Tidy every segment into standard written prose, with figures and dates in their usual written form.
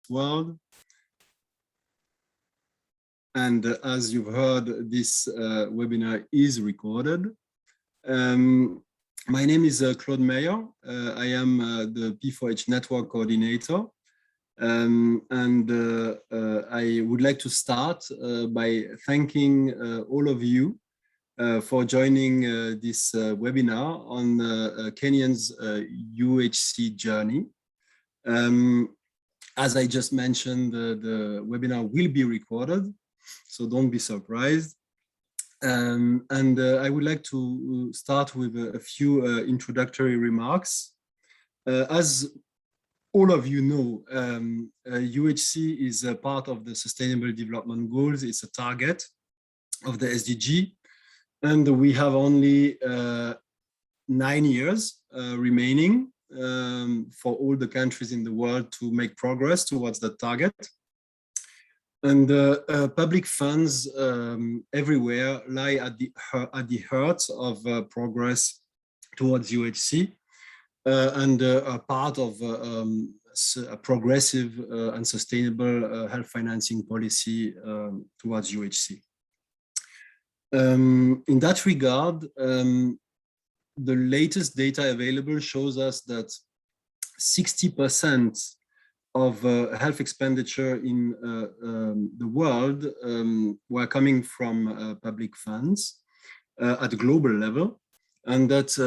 world. And as you've heard, this webinar is recorded. My name is Claude Meyer. I am the P4H Network Coordinator. I would like to start by thanking all of you for joining this webinar on Kenya's UHC journey. As I just mentioned, the webinar will be recorded, so don't be surprised. I would like to start with a few introductory remarks. As all of you know, UHC is a part of the Sustainable Development Goals. It's a target of the SDG. And we have only 9 years remaining for all the countries in the world to make progress towards that target. And public funds everywhere lie at the heart of progress towards UHC. And are part of a progressive and sustainable health financing policy towards UHC. In that regard, the latest data available shows us that 60% of health expenditure in the world were coming from public funds at a global level. And that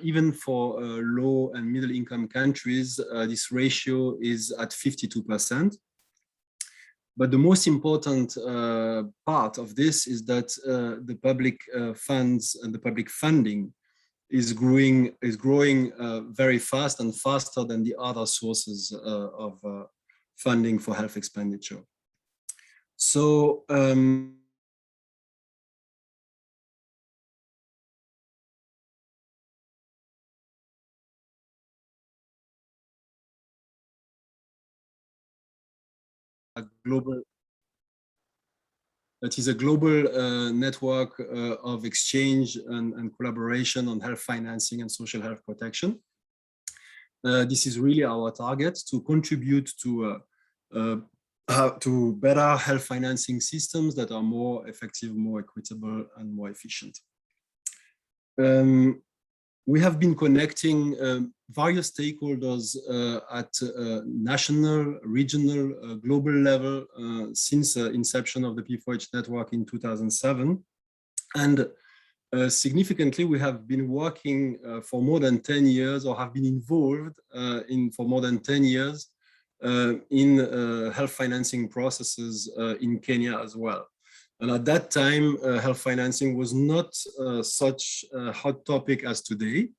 even for low and middle income countries, this ratio is at 52%. But the most important part of this is that the public funds and the public funding is growing very fast and faster than the other sources of funding for health expenditure. So a global network of exchange and collaboration on health financing and social health protection. This is really our target, to contribute to better health financing systems that are more effective, more equitable, and more efficient. We have been connecting various stakeholders at national, regional, global level since the inception of the P4H network in 2007. And significantly, we have been working for more than 10 years, or have been involved for more than 10 years in health financing processes in Kenya as well. And at that time, health financing was not such a hot topic as today.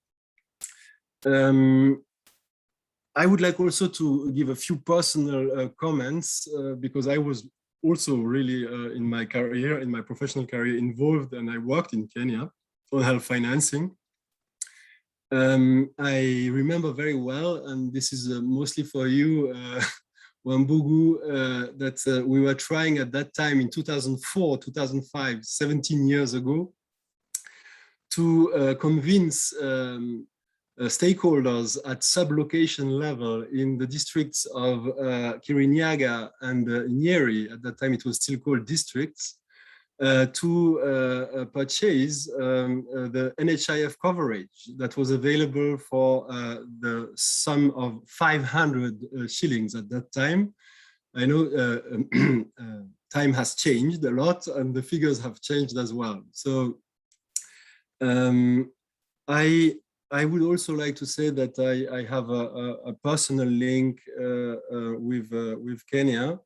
I would like also to give a few personal comments because I was also really in my career, in my professional career, involved, and I worked in Kenya on health financing. I remember very well, and this is mostly for you, Wambugu, that we were trying at that time in 2004, 2005, 17 years ago, to convince stakeholders at sub-location level in the districts of Kirinyaga and Nyeri, at that time it was still called districts, to purchase the NHIF coverage that was available for the sum of 500 shillings at that time. I know time has changed a lot and the figures have changed as well. So I would also like to say that I have a personal link with Kenya.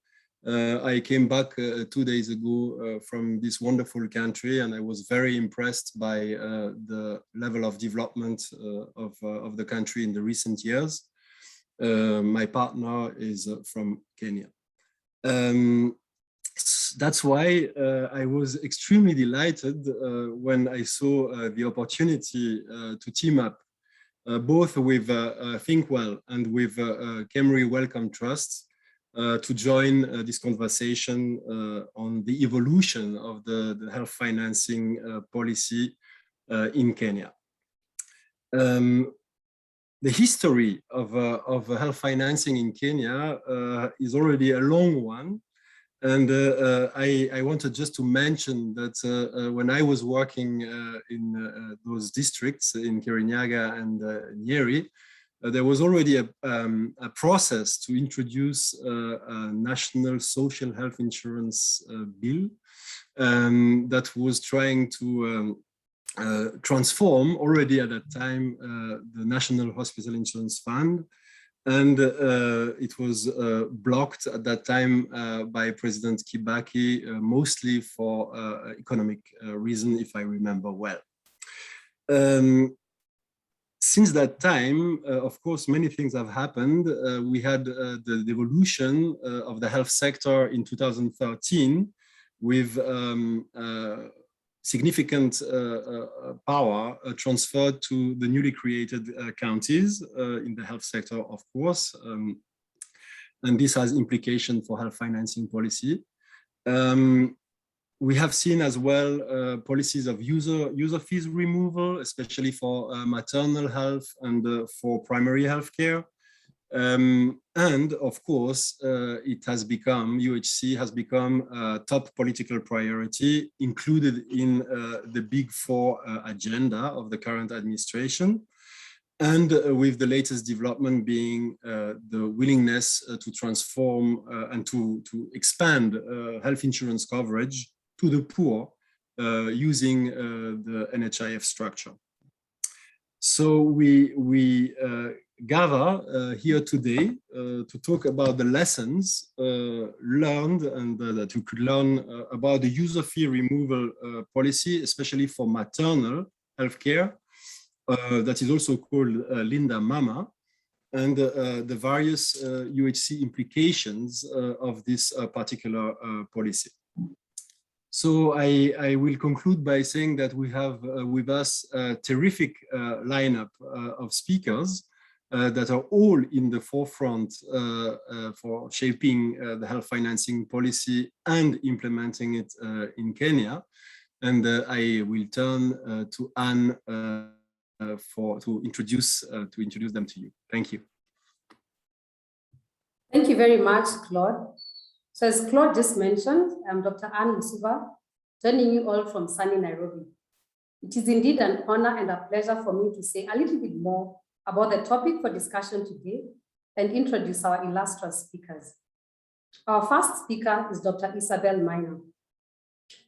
I came back 2 days ago from this wonderful country, and I was very impressed by the level of development of the country in the recent years. My partner is from Kenya. That's why I was extremely delighted when I saw the opportunity to team up both with ThinkWell and with KEMRI Wellcome Trust to join this conversation on the evolution of the health financing policy in Kenya. the history of health financing in Kenya is already a long one. And I wanted just to mention that when I was working in those districts in Kirinyaga and Nyeri, there was already a process to introduce a national social health insurance bill that was trying to transform already at that time the National Hospital Insurance Fund. And it was blocked at that time by President Kibaki, mostly for economic reason, if I remember well. Since that time, of course, many things have happened. We had the devolution of the health sector in 2013 with significant power transferred to the newly created counties in the health sector, of course. And this has implications for health financing policy. We have seen as well policies of user fees removal, especially for maternal health and for primary health care. And of course, it has become, UHC has become a top political priority included in the Big Four agenda of the current administration. And with the latest development being the willingness to transform and to expand health insurance coverage to the poor using the NHIF structure. So we gather here today to talk about the lessons learned and that you could learn about the user fee removal policy, especially for maternal healthcare, that is also called Linda Mama, and the various UHC implications of this particular policy. So I will conclude by saying that we have with us a terrific lineup of speakers that are all in the forefront for shaping the health financing policy and implementing it in Kenya. And I will turn to Anne to introduce them to you. Thank you. Thank you very much, Claude. So as Claude just mentioned, I'm Dr. Anne Musuba, joining you all from sunny Nairobi. It is indeed an honor and a pleasure for me to say a little bit more about the topic for discussion today and introduce our illustrious speakers. Our first speaker is Dr. Isabel Maina.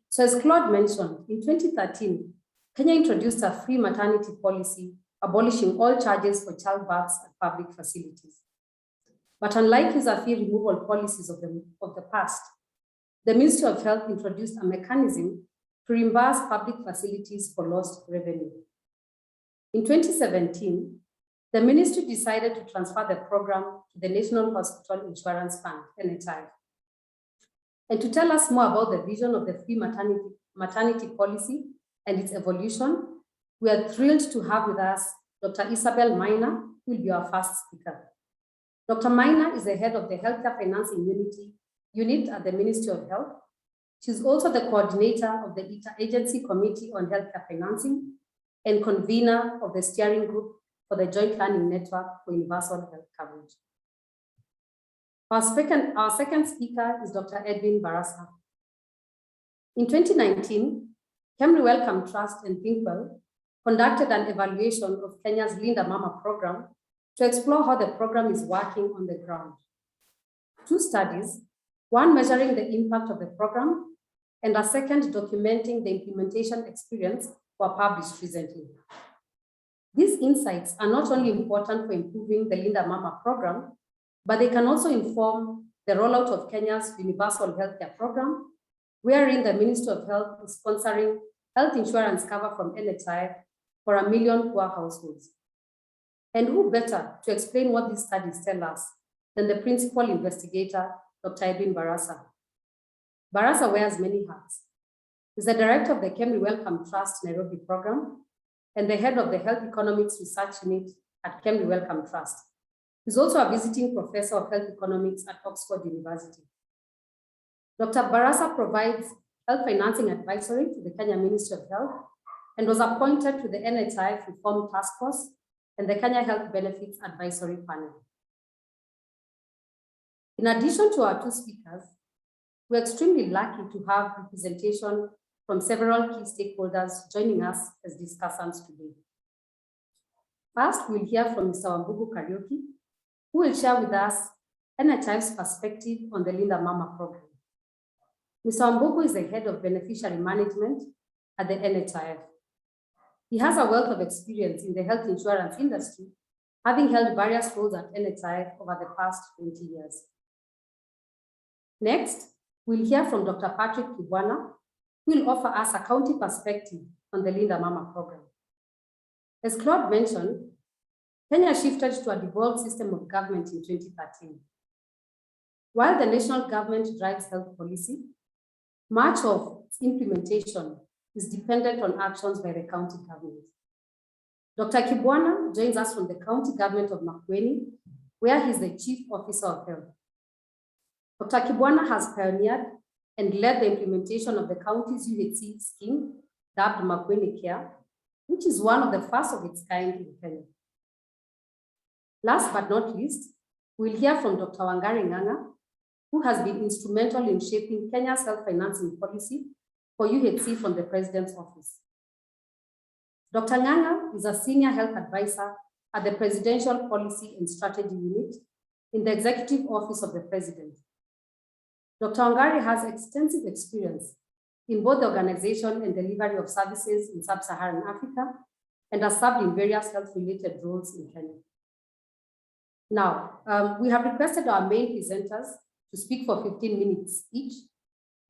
So as Claude mentioned, in 2013, Kenya introduced a free maternity policy, abolishing all charges for childbirths at public facilities. But unlike user fee removal policies of the past, the Ministry of Health introduced a mechanism to reimburse public facilities for lost revenue. In 2017, the ministry decided to transfer the program to the National Hospital Insurance Fund, NHI. And to tell us more about the vision of the free maternity policy and its evolution, we are thrilled to have with us Dr. Isabel Maina, who will be our first speaker. Dr. Maina is the head of the Healthcare Financing Unit at the Ministry of Health. She's also the coordinator of the Interagency Committee on Healthcare Financing and convener of the steering group for the Joint Planning Network for Universal Health Coverage. Our second speaker is Dr. Edwin Barasa. In 2019, KEMRI Wellcome Trust and ThinkWell conducted an evaluation of Kenya's Linda Mama program to explore how the program is working on the ground. Two studies, one measuring the impact of the program and a second documenting the implementation experience, were published recently. These insights are not only important for improving the Linda Mama program, but they can also inform the rollout of Kenya's universal healthcare program, wherein the Ministry of Health is sponsoring health insurance cover from NHI for 1 million poor households. And who better to explain what these studies tell us than the principal investigator, Dr. Edwin Barasa. Barasa wears many hats. He's the director of the KEMRI Wellcome Trust Nairobi program and the head of the Health Economics Research Unit at KEMRI Wellcome Trust. He's also a visiting professor of health economics at Oxford University. Dr. Barasa provides health financing advisory to the Kenya Ministry of Health and was appointed to the NHI Reform Task Force and the Kenya Health Benefits Advisory Panel. In addition to our two speakers, we're extremely lucky to have representation from several key stakeholders joining us as discussants today. First, we'll hear from Mr. Wambugu Kariuki, who will share with us NHIF's perspective on the Linda Mama program. Mr. Wambugu is the head of beneficiary management at the NHIF. He has a wealth of experience in the health insurance industry, having held various roles at NHIF over the past 20 years. Next, we'll hear from Dr. Patrick Kibwana, who will offer us a county perspective on the Linda Mama program. As Claude mentioned, Kenya shifted to a devolved system of government in 2013. While the national government drives health policy, much of its implementation is dependent on actions by the county government. Dr. Kibwana joins us from the county government of Makueni, where he's the Chief Officer of Health. Dr. Kibwana has pioneered and led the implementation of the county's UHC scheme, dubbed Makueni Care, which is one of the first of its kind in Kenya. Last but not least, we'll hear from Dr. Wangari Ng'ang'a, who has been instrumental in shaping Kenya's health financing policy for UHC from the President's office. Dr. Ng'ang'a is a senior health advisor at the Presidential Policy and Strategy Unit in the Executive Office of the President. Dr. Wangari has extensive experience in both the organization and delivery of services in sub-Saharan Africa and has served in various health-related roles in Kenya. Now, we have requested our main presenters to speak for 15 minutes each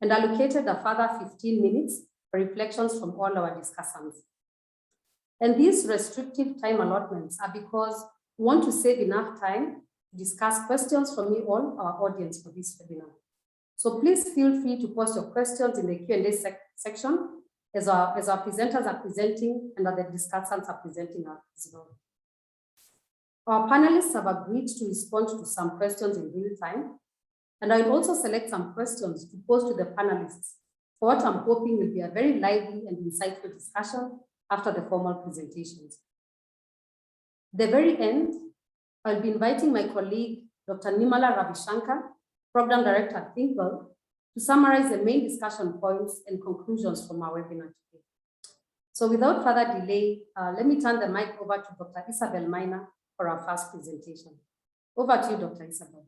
and allocated a further 15 minutes for reflections from all our discussants. And these restrictive time allotments are because we want to save enough time to discuss questions from you all, our audience, for this webinar. So please feel free to post your questions in the Q&A section as our presenters are presenting and other discussants are presenting as well. Our panelists have agreed to respond to some questions in real time, and I'll also select some questions to pose to the panelists for what I'm hoping will be a very lively and insightful discussion after the formal presentations. At the very end, I'll be inviting my colleague, Dr. Nimala Ravishankar, Program Director at ThinkWell, to summarize the main discussion points and conclusions from our webinar today. So without further delay, let me turn the mic over to Dr. Isabel Maina for our first presentation. Over to you, Dr. Isabel.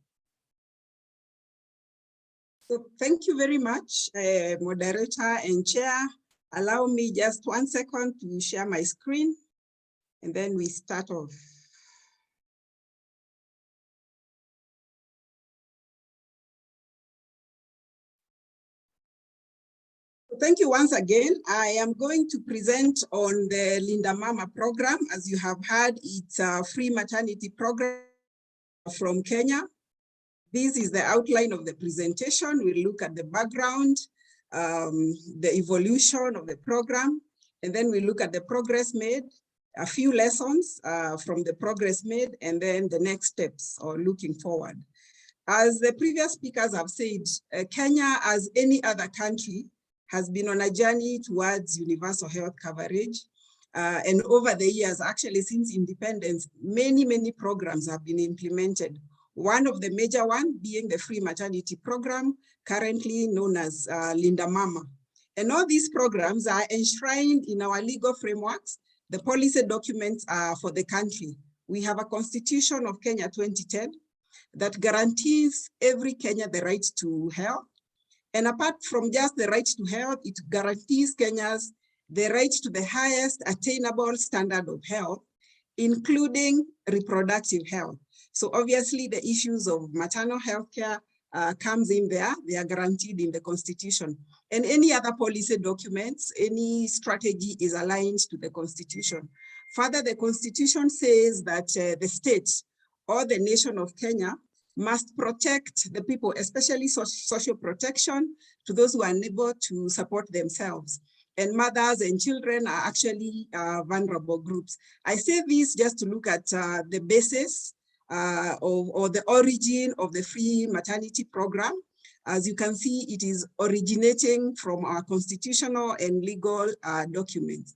So thank you very much, moderator and chair. Allow me just 1 second to share my screen, and then we start off. Thank you once again. I am going to present on the Linda Mama program. As you have heard, it's a free maternity program from Kenya. This is the outline of the presentation. We'll look at the background, the evolution of the program, and then we look at the progress made, a few lessons from the progress made, and then the next steps or looking forward. As the previous speakers have said, Kenya, as any other country, has been on a journey towards universal health coverage. And over the years, actually since independence, many programs have been implemented. One of the major ones being the free maternity program, currently known as Linda Mama. And all these programs are enshrined in our legal frameworks, the policy documents for the country. We have a Constitution of Kenya 2010 that guarantees every Kenyan the right to health. And apart from just the right to health, it guarantees Kenyans the right to the highest attainable standard of health, including reproductive health. So obviously the issues of maternal health care comes in there. They are guaranteed in the Constitution. And any other policy documents, any strategy is aligned to the Constitution. Further, the Constitution says that the state or the nation of Kenya must protect the people, especially social protection to those who are unable to support themselves. And mothers and children are actually vulnerable groups. I say this just to look at the basis or the origin of the free maternity program. As you can see, it is originating from our constitutional and legal documents.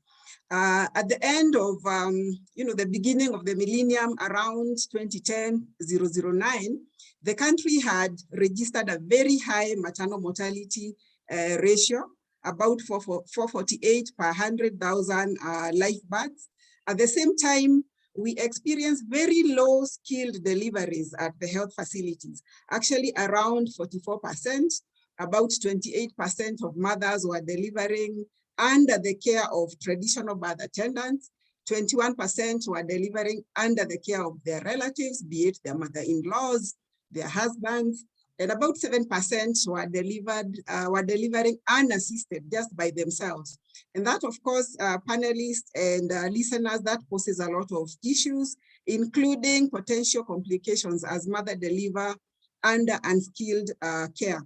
At the end of, the beginning of the millennium, around 2010, 009, the country had registered a very high maternal mortality ratio, about 448 per 100,000 live births. At the same time, we experienced very low skilled deliveries at the health facilities, actually around 44%, about 28% of mothers were delivering under the care of traditional birth attendants, 21% were delivering under the care of their relatives, be it their mother-in-laws, their husbands, and about 7% were delivering unassisted just by themselves. And that, of course, panelists and listeners, that poses a lot of issues, including potential complications as mother deliver under unskilled care.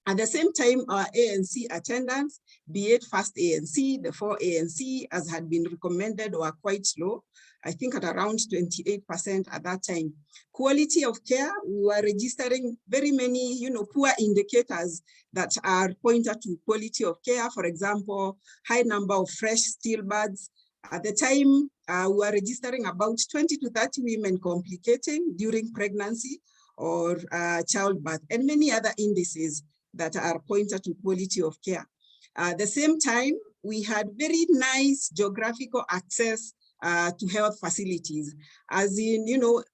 At the same time, our ANC attendance, be it first ANC, the 4 ANC, as had been recommended, were quite low, I think at around 28% at that time. Quality of care, we were registering very many, poor indicators that are pointer to quality of care. For example, high number of fresh stillbirths. At the time, we were registering about 20 to 30 women complicating during pregnancy or childbirth, and many other indices that are pointer to quality of care. At the same time, we had very nice geographical access to health facilities, as in,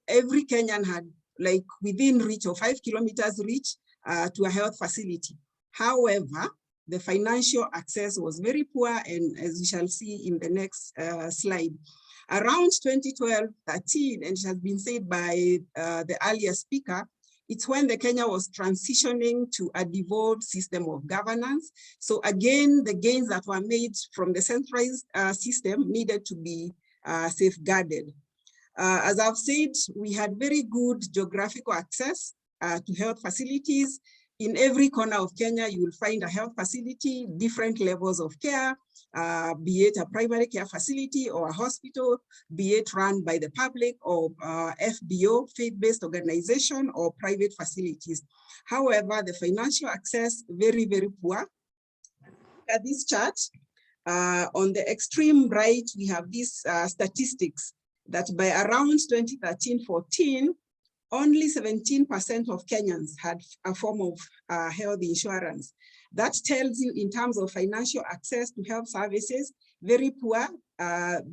every Kenyan had like within reach or 5 kilometers reach to a health facility. However, the financial access was very poor, and as we shall see in the next slide, around 2012-13, and it has been said by the earlier speaker, it's when the Kenya was transitioning to a devolved system of governance. So again, the gains that were made from the centralized system needed to be safeguarded. As I've said, we had very good geographical access to health facilities. In every corner of Kenya, you will find a health facility, different levels of care, be it a primary care facility or a hospital, be it run by the public or FBO, faith-based organization, or private facilities. However, the financial access, very, very poor. At this chart, on the extreme right, we have these statistics that by around 2013-14, only 17% of Kenyans had a form of health insurance. That tells you in terms of financial access to health services, very poor,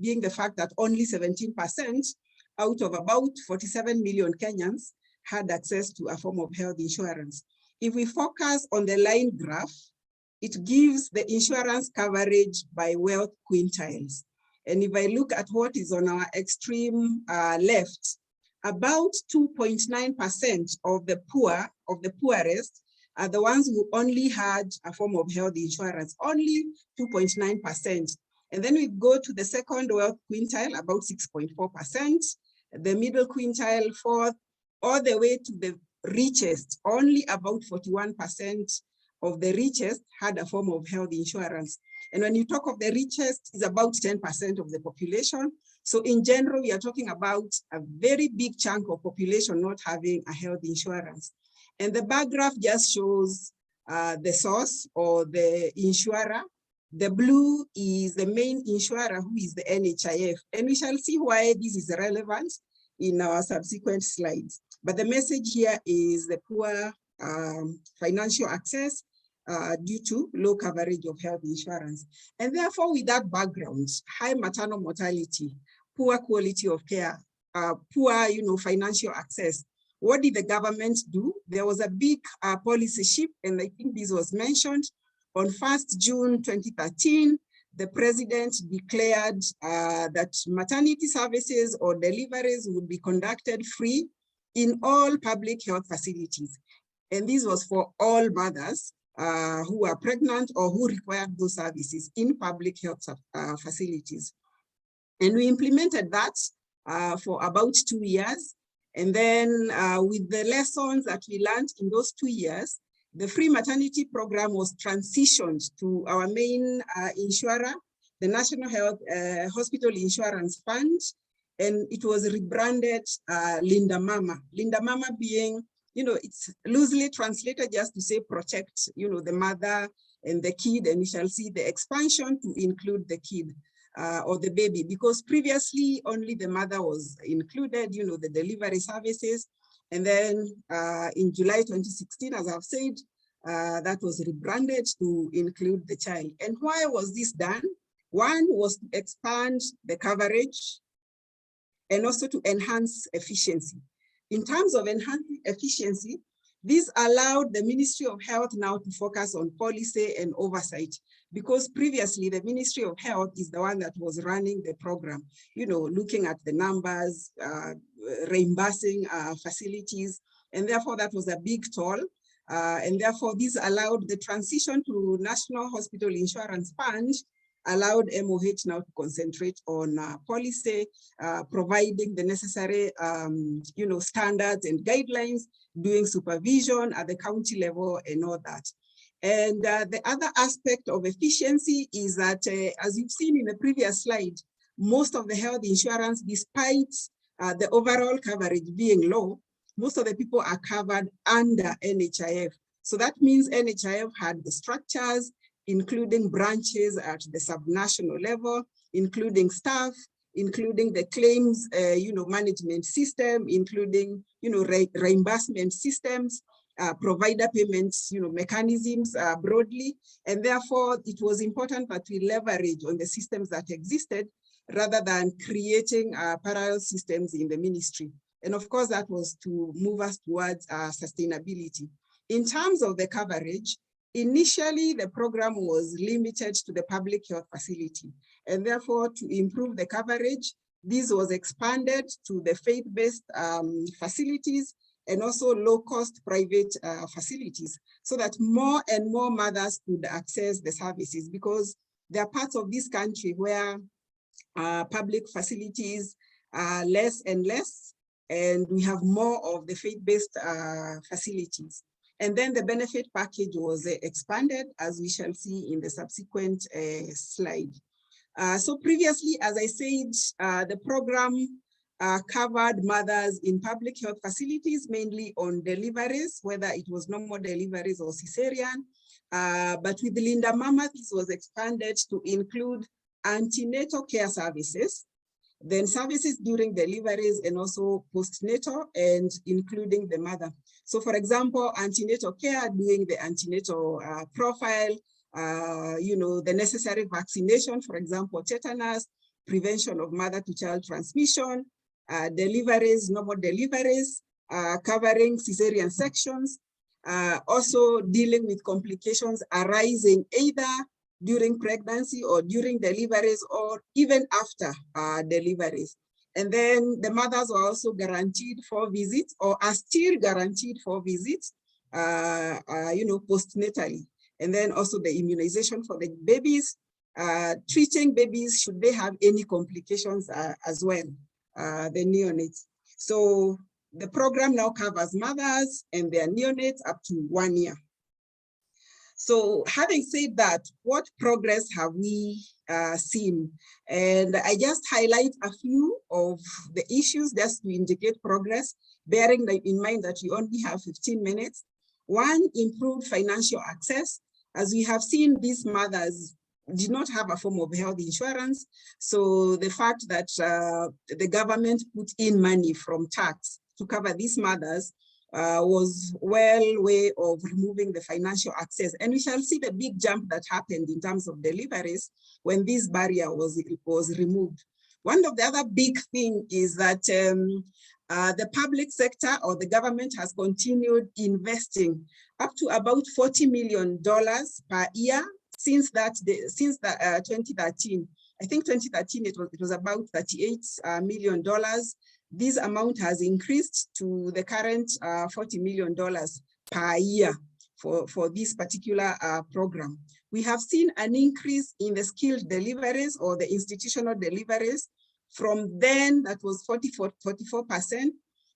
being the fact that only 17% out of about 47 million Kenyans had access to a form of health insurance. If we focus on the line graph, it gives the insurance coverage by wealth quintiles. And if I look at what is on our extreme left, about 2.9% of the poor, of the poorest, are the ones who only had a form of health insurance, only 2.9%. And then we go to the second wealth quintile, about 6.4%, the middle quintile, fourth, all the way to the richest, only about 41% of the richest had a form of health insurance. And when you talk of the richest, it's about 10% of the population. So in general, we are talking about a very big chunk of population not having a health insurance. And the bar graph just shows the source or the insurer. The blue is the main insurer, who is the NHIF. And we shall see why this is relevant in our subsequent slides. But the message here is the poor financial access due to low coverage of health insurance. And therefore, with that background, high maternal mortality, poor quality of care, poor financial access, what did the government do? There was a big policy shift, and I think this was mentioned. On 1st June 2013, the president declared that maternity services or deliveries would be conducted free in all public health facilities. And this was for all mothers who are pregnant or who required those services in public health facilities. And we implemented that for about 2 years. And then with the lessons that we learned in those 2 years, the free maternity program was transitioned to our main insurer, the National Health Hospital Insurance Fund, and it was rebranded Linda Mama. Linda Mama being, it's loosely translated just to say protect, the mother and the kid, and we shall see the expansion to include the kid. or the baby, because previously only the mother was included, you know, the delivery services. And then in July 2016, as I've said, that was rebranded to include the child. And why was this done? One was to expand the coverage and also to enhance efficiency. In terms of enhancing efficiency, this allowed the Ministry of Health now to focus on policy and oversight, because previously the Ministry of Health is the one that was running the program, you know, looking at the numbers, reimbursing facilities, and therefore that was a big toll. And therefore this allowed the transition to National Hospital Insurance Fund, allowed MOH now to concentrate on policy, providing the necessary, you know, standards and guidelines, doing supervision at the county level and all that. And the other aspect of efficiency is that, as you've seen in the previous slide, most of the health insurance, despite the overall coverage being low, most of the people are covered under NHIF. So that means NHIF had the structures, including branches at the subnational level, including staff, including the claims, you know, management system, including, you know, reimbursement systems, provider payments, you know, mechanisms broadly. And therefore, it was important that we leverage on the systems that existed rather than creating parallel systems in the ministry. And of course, that was to move us towards sustainability. In terms of the coverage, initially, the program was limited to the public health facility. And therefore, to improve the coverage, this was expanded to the faith-based facilities and also low-cost private facilities, so that more and more mothers could access the services, because there are parts of this country where public facilities are less and less, and we have more of the faith-based facilities. And then the benefit package was expanded, as we shall see in the subsequent slide. So previously, as I said, the program covered mothers in public health facilities, mainly on deliveries, whether it was normal deliveries or cesarean. But with the Linda Mama, this was expanded to include antenatal care services, then services during deliveries and also postnatal, and including the mother. So for example, antenatal care, doing the antenatal profile, you know, the necessary vaccination, for example, tetanus, prevention of mother-to-child transmission, deliveries, normal deliveries, covering cesarean sections, also dealing with complications arising either during pregnancy or during deliveries or even after deliveries. And then the mothers were also guaranteed 4 visits, or are still guaranteed 4 visits, you know, postnatally. And then also the immunization for the babies, treating babies should they have any complications as well, the neonates. So the program now covers mothers and their neonates up to 1 year. So having said that, what progress have we seen? And I just highlight a few of the issues just to indicate progress, bearing in mind that you only have 15 minutes. One, improved financial access. As we have seen, these mothers did not have a form of health insurance. So the fact that the government put in money from tax to cover these mothers was well way of removing the financial access. And we shall see the big jump that happened in terms of deliveries when this barrier was removed. One of the other big thing is that the public sector or the government has continued investing up to about $40 million per year since 2013. I think 2013 it was about $38 million. This amount has increased to the current $40 million per year for this particular program. We have seen an increase in the skilled deliveries or the institutional deliveries from then that was 44%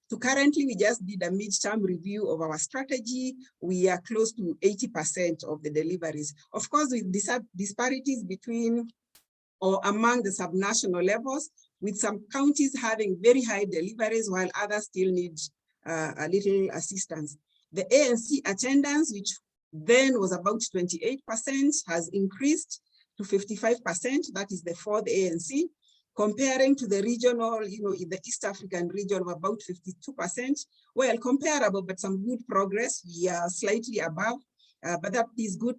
to currently we just did a midterm review of our strategy. We are close to 80% of the deliveries. Of course, with disparities between or among the subnational levels, with some counties having very high deliveries while others still need a little assistance. The ANC attendance, which then was about 28%, has increased to 55%. That is the fourth ANC, comparing to the regional, in the East African region of about 52%. Well, comparable, but some good progress. We are slightly above, but that is good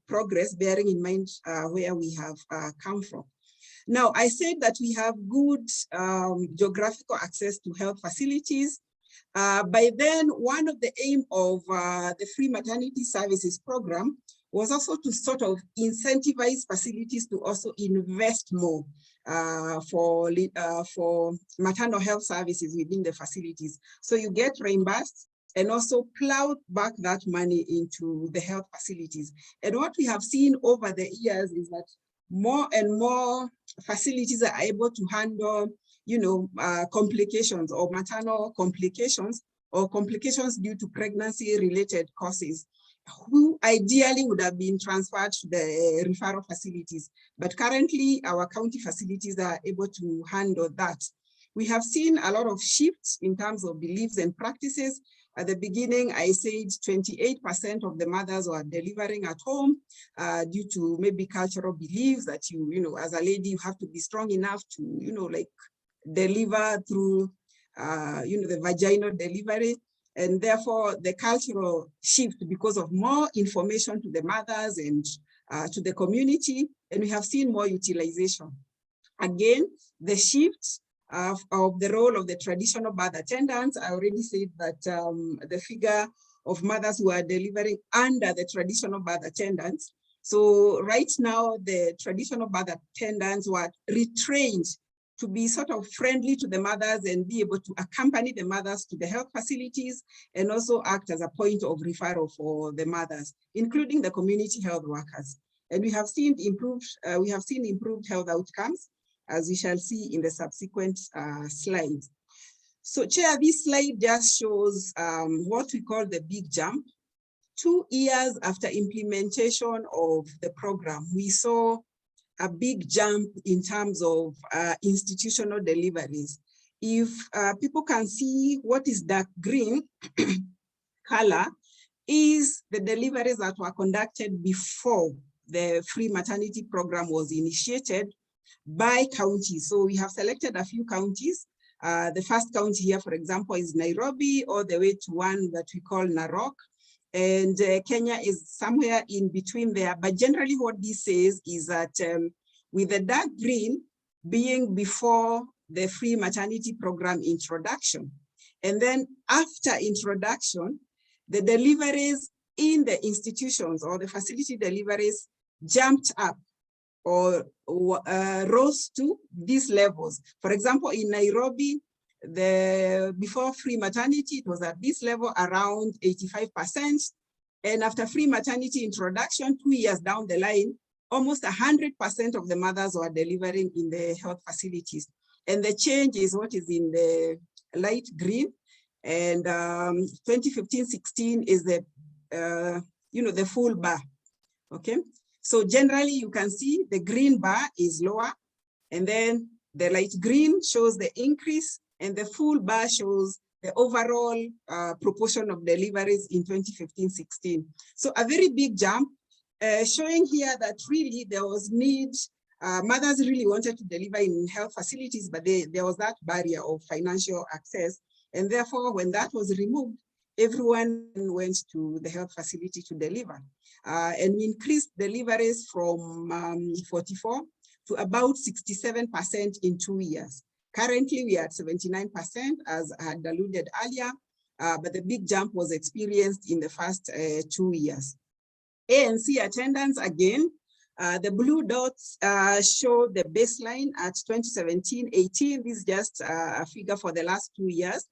progress, bearing in mind where we have come from. Now, I said that we have good geographical access to health facilities. By then, one of the aim of the Free Maternity Services Program was also to sort of incentivize facilities to also invest more for maternal health services within the facilities. So you get reimbursed and also plow back that money into the health facilities. And what we have seen over the years is that more and more facilities are able to handle, complications or maternal complications or complications due to pregnancy-related causes, who ideally would have been transferred to the referral facilities. But currently, our county facilities are able to handle that. We have seen a lot of shifts in terms of beliefs and practices. At the beginning, I said 28% of the mothers were delivering at home due to maybe cultural beliefs that as a lady, you have to be strong enough to, deliver through, the vaginal delivery. And therefore, the cultural shift because of more information to the mothers and to the community, and we have seen more utilization. Again, the shift of the role of the traditional birth attendants. I already said that the figure of mothers who are delivering under the traditional birth attendants. So right now, the traditional birth attendants were retrained to be sort of friendly to the mothers and be able to accompany the mothers to the health facilities and also act as a point of referral for the mothers, including the community health workers. And we have seen improved health outcomes, as we shall see in the subsequent slides. So Chair, this slide just shows what we call the big jump. 2 years after implementation of the program, we saw a big jump in terms of institutional deliveries. If people can see what is dark green color is the deliveries that were conducted before the free maternity program was initiated by county. So we have selected a few counties. The first county here, for example, is Nairobi, all the way to one that we call Narok. And Kenya is somewhere in between there. But generally what this says is that with the dark green being before the free maternity program introduction, and then after introduction, the deliveries in the institutions or the facility deliveries jumped up or rose to these levels. For example, in Nairobi, before free maternity, it was at this level around 85%. And after free maternity introduction, 2 years down the line, almost 100% of the mothers were delivering in the health facilities. And the change is what is in the light green. And 2015-16 is the, the full bar, okay? So generally you can see the green bar is lower, and then the light green shows the increase, and the full bar shows the overall proportion of deliveries in 2015-16. So a very big jump, showing here that really there was need, mothers really wanted to deliver in health facilities, but there was that barrier of financial access. And therefore, when that was removed, everyone went to the health facility to deliver. And we increased deliveries from 44 to about 67% in 2 years. Currently, we are at 79%, as I had alluded earlier, but the big jump was experienced in the first 2 years. ANC attendance, again, the blue dots show the baseline at 2017-18. This is just a figure for the last 2 years.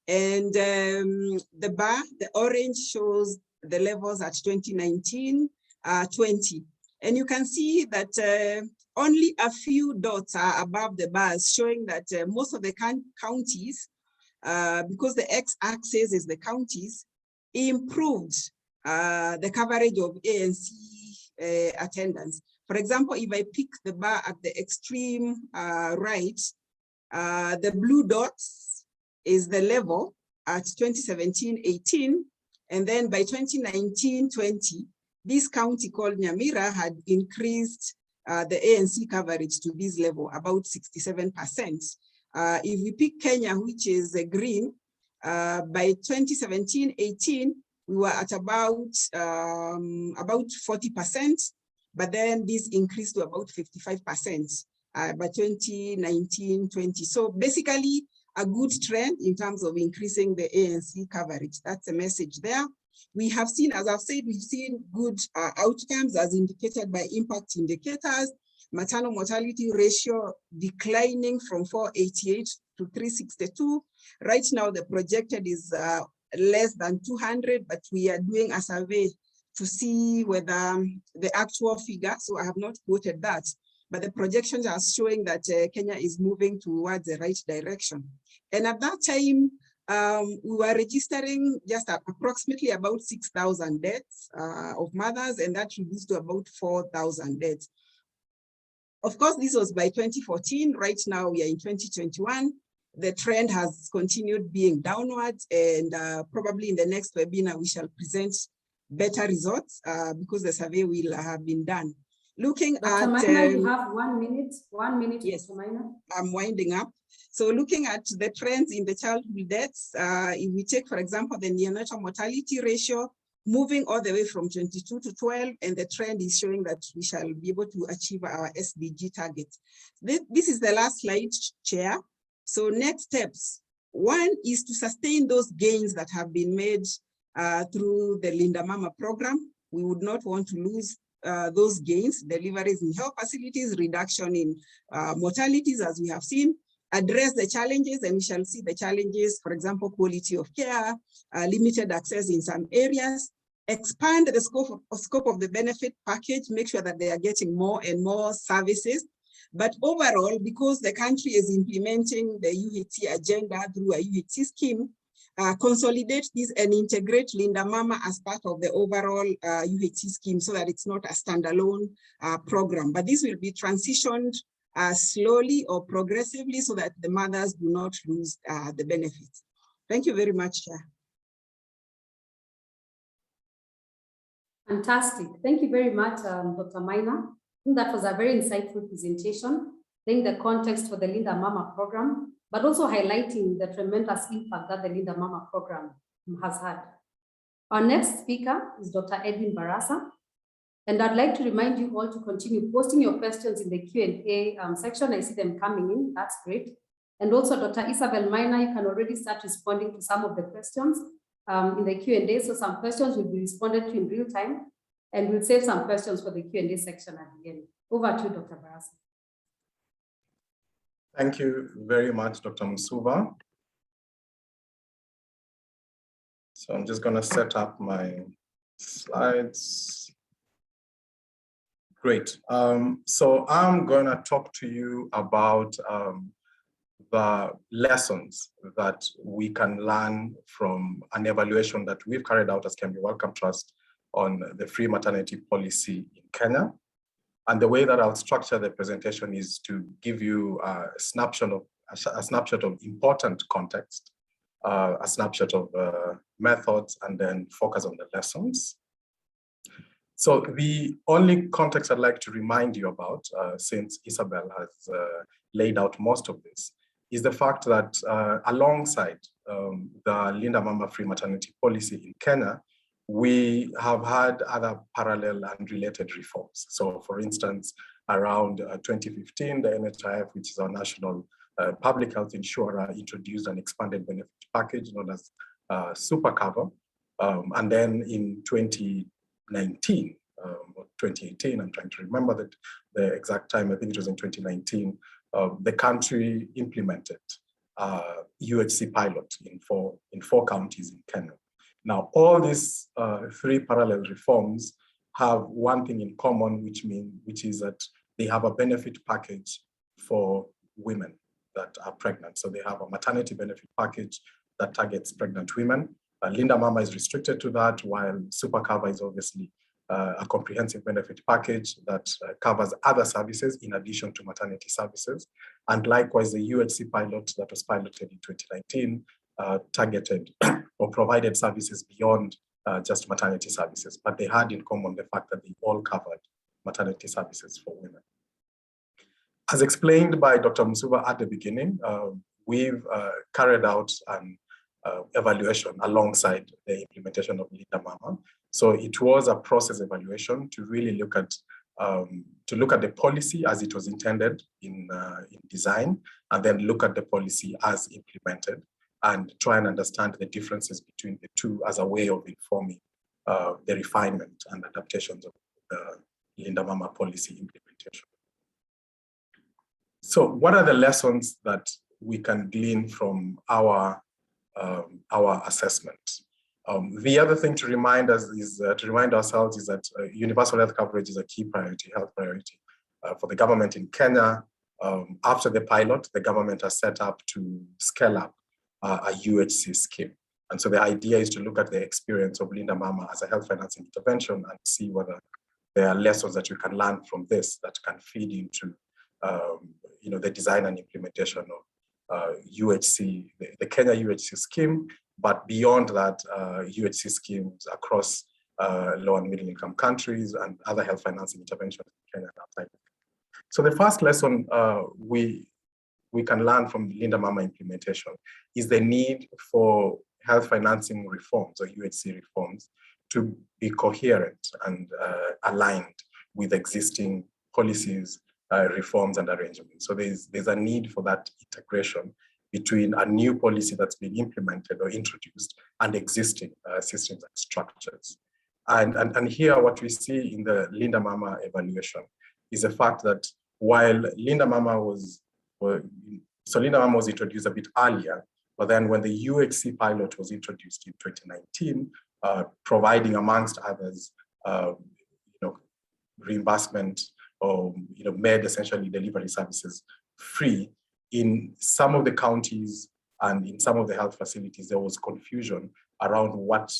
And the bar, the orange, shows the levels at 2019-20. And you can see that only a few dots are above the bars, showing that most of the counties, because the x-axis is the counties, improved the coverage of ANC attendance. For example, if I pick the bar at the extreme right, the blue dots is the level at 2017-18, and then by 2019-20, this county called Nyamira had increased the ANC coverage to this level, about 67%. If we pick Kenya, which is green, by 2017-18, we were at about 40%, but then this increased to about 55% by 2019-20. So basically, a good trend in terms of increasing the ANC coverage. That's a message there. We have seen, as I've said, we've seen good outcomes as indicated by impact indicators, maternal mortality ratio declining from 488 to 362. Right now, the projected is less than 200, but we are doing a survey to see whether the actual figure, so I have not quoted that, but the projections are showing that Kenya is moving towards the right direction. And at that time, we were registering just approximately about 6,000 deaths of mothers, and that reduced to about 4,000 deaths. Of course, this was by 2014. Right now, we are in 2021. The trend has continued being downwards, and probably in the next webinar, we shall present better results because the survey will have been done. Looking Dr. at- Maina, you have 1 minute. 1 minute, yes, Dr. Maina. I'm winding up. So looking at the trends in the childhood deaths, if we take, for example, the neonatal mortality ratio, moving all the way from 22 to 12, and the trend is showing that we shall be able to achieve our SDG target. This is the last slide, Chair. So next steps, one is to sustain those gains that have been made through the Linda Mama program. We would not want to lose those gains, deliveries in health facilities, reduction in mortalities, as we have seen, address the challenges, and we shall see the challenges, for example, quality of care, limited access in some areas, expand the scope of the benefit package, make sure that they are getting more and more services. But overall, because the country is implementing the UHC agenda through a UHC scheme, consolidate this and integrate Linda Mama as part of the overall UHC scheme so that it's not a standalone program. But this will be transitioned slowly or progressively so that the mothers do not lose the benefits. Thank you very much, Chair. Fantastic. Thank you very much, Dr. Maina. I think that was a very insightful presentation, laying the context for the Linda Mama program, but also highlighting the tremendous impact that the Linda Mama program has had. Our next speaker is Dr. Edwin Barasa, and I'd like to remind you all to continue posting your questions in the Q&A section. I see them coming in, that's great. And also Dr. Isabel Maina, you can already start responding to some of the questions in the Q&A. So some questions will be responded to in real time, and we'll save some questions for the Q&A section at the end. Over to you, Dr. Barasa. Thank you very much, Dr. Msuva. So I'm just going to set up my slides. Great. So I'm going to talk to you about the lessons that we can learn from an evaluation that we've carried out as KEMRI Wellcome Trust on the free maternity policy in Kenya. And the way that I'll structure the presentation is to give you a snapshot of important context, a snapshot of methods, and then focus on the lessons. So the only context I'd like to remind you about, since Isabel has laid out most of this, is the fact that alongside the Linda Mama free maternity policy in Kenya, we have had other parallel and related reforms. So for instance, around 2015, the NHIF, which is our national public health insurer, introduced an expanded benefit package known as Super Cover. And then in 2019, or 2018, I'm trying to remember the exact time, I think it was in 2019, the country implemented UHC pilot in four counties in Kenya. Now, all these three parallel reforms have one thing in common, which is that they have a benefit package for women that are pregnant. So they have a maternity benefit package that targets pregnant women. Linda Mama is restricted to that, while Super Cover is obviously a comprehensive benefit package that covers other services in addition to maternity services. And likewise, the UHC pilot that was piloted in 2019 targeted or provided services beyond just maternity services, but they had in common the fact that they all covered maternity services for women. As explained by Dr. Musuba at the beginning, we've carried out an evaluation alongside the implementation of Linda Mama. So it was a process evaluation to really look at the policy as it was intended in design, and then look at the policy as implemented, and try and understand the differences between the two as a way of informing the refinement and adaptations of the Linda Mama policy implementation. So what are the lessons that we can glean from our assessment? The other thing to remind us is to remind ourselves is that universal health coverage is a key priority, health priority for the government in Kenya. After the pilot, the government has set up to scale up a UHC scheme. And so the idea is to look at the experience of Linda Mama as a health financing intervention and see whether there are lessons that we can learn from this that can feed into the design and implementation of UHC, the Kenya UHC scheme, but beyond that, UHC schemes across low and middle income countries and other health financing interventions in Kenya and outside. So the first lesson we can learn from Linda Mama implementation is the need for health financing reforms or UHC reforms to be coherent and aligned with existing policies, reforms and arrangements. So there's a need for that integration between a new policy that's been implemented or introduced and existing systems and structures. And here what we see in the Linda Mama evaluation is the fact that while Linda Mama was introduced a bit earlier, but then when the UHC pilot was introduced in 2019, providing amongst others, reimbursement or made essentially delivery services free, in some of the counties and in some of the health facilities, there was confusion around what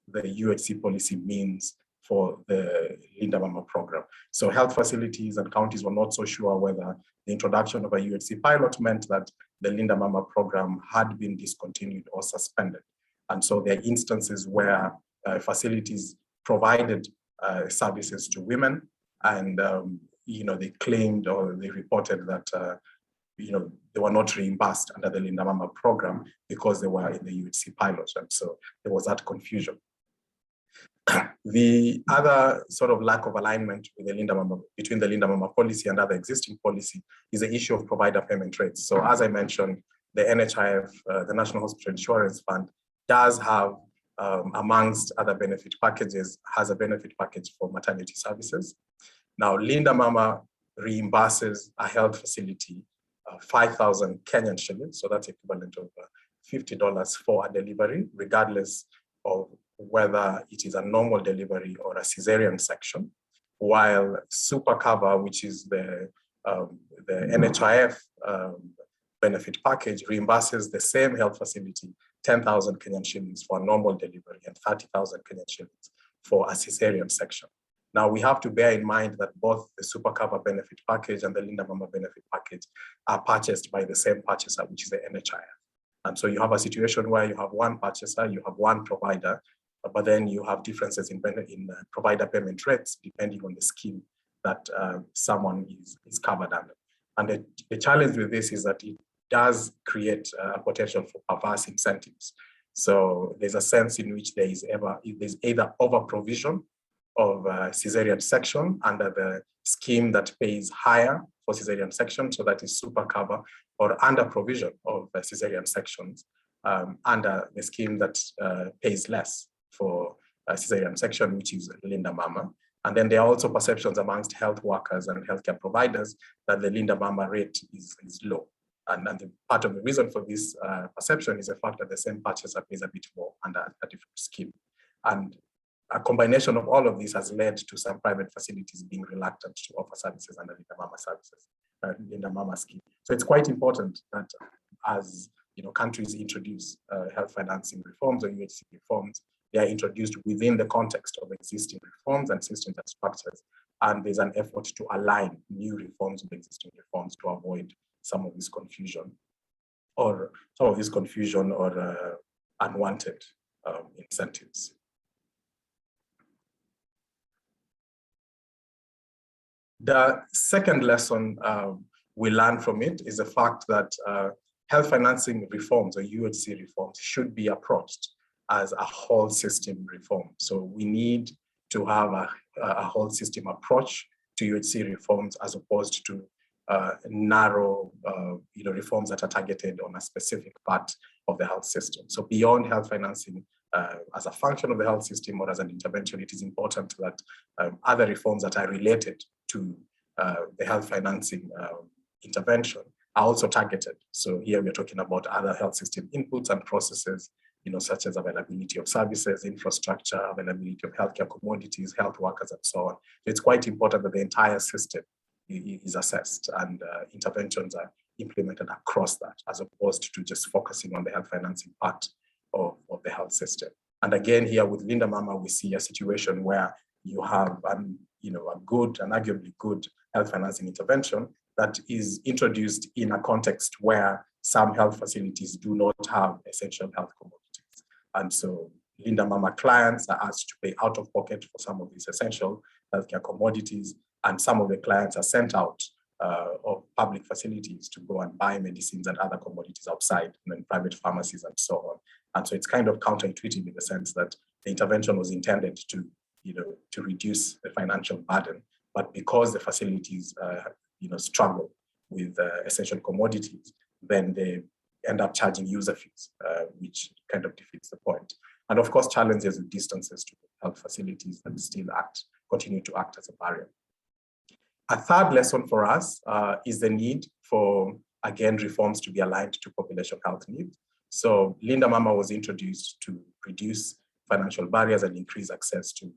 the UHC policy means for the Linda Mama program. So health facilities and counties were not so sure whether the introduction of a UHC pilot meant that the Linda Mama program had been discontinued or suspended. And so there are instances where facilities provided services to women, and they claimed or they reported that they were not reimbursed under the Linda Mama program because they were in the UHC pilot, and so there was that confusion. The other sort of lack of alignment with the Linda Mama, between the Linda Mama policy and other existing policy, is the issue of provider payment rates. So as I mentioned, the NHIF, the National Hospital Insurance Fund, does have, amongst other benefit packages, has a benefit package for maternity services. Now, Linda Mama reimburses a health facility 5,000 Kenyan shillings, so that's equivalent of $50 for a delivery, regardless of whether it is a normal delivery or a cesarean section, while Super Cover, which is the NHIF benefit package, reimburses the same health facility 10,000 Kenyan shillings for a normal delivery and 30,000 Kenyan shillings for a cesarean section. Now, we have to bear in mind that both the Super Cover benefit package and the Linda Mama benefit package are purchased by the same purchaser, which is the NHIF. And so you have a situation where you have one purchaser, you have one provider, but then you have differences in provider payment rates depending on the scheme that someone is covered under. And the challenge with this is that it does create a potential for perverse incentives. So there's a sense in which there's either over provision of cesarean section under the scheme that pays higher for cesarean section, so that is Super Cover, or under provision of cesarean sections under the scheme that pays less for cesarean section, which is Linda Mama. And then there are also perceptions amongst health workers and healthcare providers that the Linda Mama rate is low. And part of the reason for this perception is the fact that the same purchaser pays a bit more under a different scheme. And a combination of all of this has led to some private facilities being reluctant to offer services under Linda Mama services, Linda Mama scheme. So it's quite important that as countries introduce health financing reforms or UHC reforms, they are introduced within the context of existing reforms and systems and structures. And there's an effort to align new reforms with existing reforms to avoid some of this confusion or unwanted incentives. The second lesson we learn from it is the fact that health financing reforms or UHC reforms should be approached as a whole system reform. So we need to have a whole system approach to UHC reforms as opposed to narrow reforms that are targeted on a specific part of the health system. So beyond health financing as a function of the health system or as an intervention, it is important that other reforms that are related to the health financing intervention are also targeted. So here we're talking about other health system inputs and processes, such as availability of services, infrastructure, availability of healthcare commodities, health workers, and so on. So it's quite important that the entire system is assessed and interventions are implemented across that, as opposed to just focusing on the health financing part of the health system. And again, here with Linda Mama, we see a situation where you have a good and arguably good health financing intervention that is introduced in a context where some health facilities do not have essential health commodities. And so Linda Mama clients are asked to pay out of pocket for some of these essential healthcare commodities, and some of the clients are sent out of public facilities to go and buy medicines and other commodities outside, in private pharmacies and so on. And so it's kind of counterintuitive in the sense that the intervention was intended to reduce the financial burden, but because the facilities struggle with essential commodities, then they end up charging user fees, which kind of defeats the point. And of course, challenges with distances to health facilities that still continue to act as a barrier. A third lesson for us is the need for, again, reforms to be aligned to population health needs. So Linda Mama was introduced to reduce financial barriers and increase access to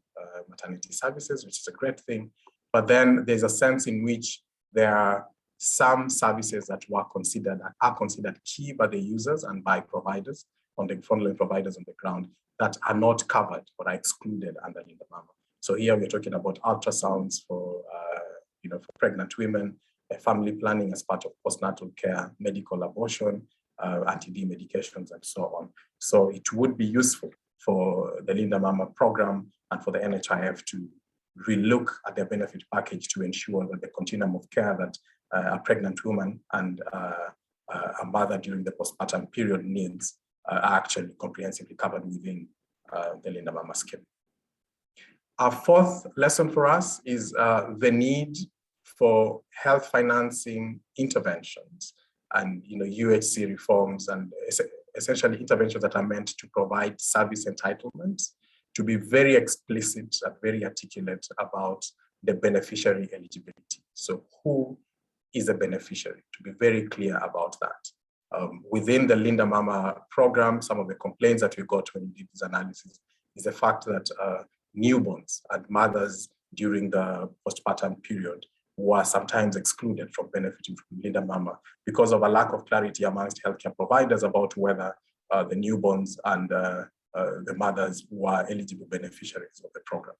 maternity services, which is a great thing. But then there's a sense in which there are some services that are considered key by the users and by providers, on the frontline providers on the ground, that are not covered or are excluded under Linda Mama. So here we're talking about ultrasounds for pregnant women, family planning as part of postnatal care, medical abortion, anti-D medications, and so on. So it would be useful for the Linda Mama program and for the NHIF to relook at their benefit package to ensure that the continuum of care that a pregnant woman and a mother during the postpartum period needs are actually comprehensively covered within the Linda Mama scheme. Our fourth lesson for us is the need for health financing interventions and UHC reforms and essentially interventions that are meant to provide service entitlements to be very explicit and very articulate about the beneficiary eligibility. So who is a beneficiary, to be very clear about that. Within the Linda Mama program, some of the complaints that we got when we did this analysis is the fact that newborns and mothers during the postpartum period were sometimes excluded from benefiting from Linda Mama because of a lack of clarity amongst healthcare providers about whether the newborns and the mothers were eligible beneficiaries of the program.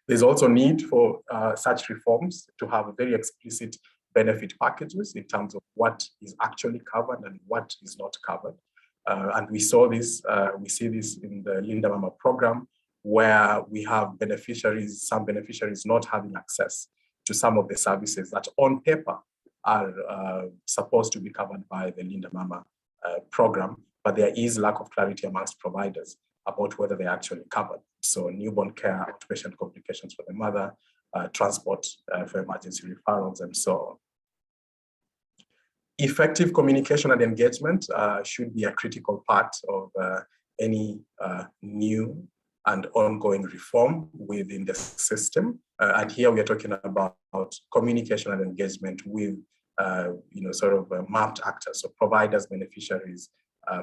There's also need for such reforms to have very explicit benefit packages in terms of what is actually covered and what is not covered. And we see this in the Linda Mama program, where we have some beneficiaries not having access to some of the services that on paper are supposed to be covered by the Linda Mama program, but there is lack of clarity amongst providers about whether they're actually covered. So newborn care, outpatient complications for the mother, transport for emergency referrals, and so on. Effective communication and engagement should be a critical part of any new and ongoing reform within the system. And here we are talking about communication and engagement with mapped actors, so providers, beneficiaries,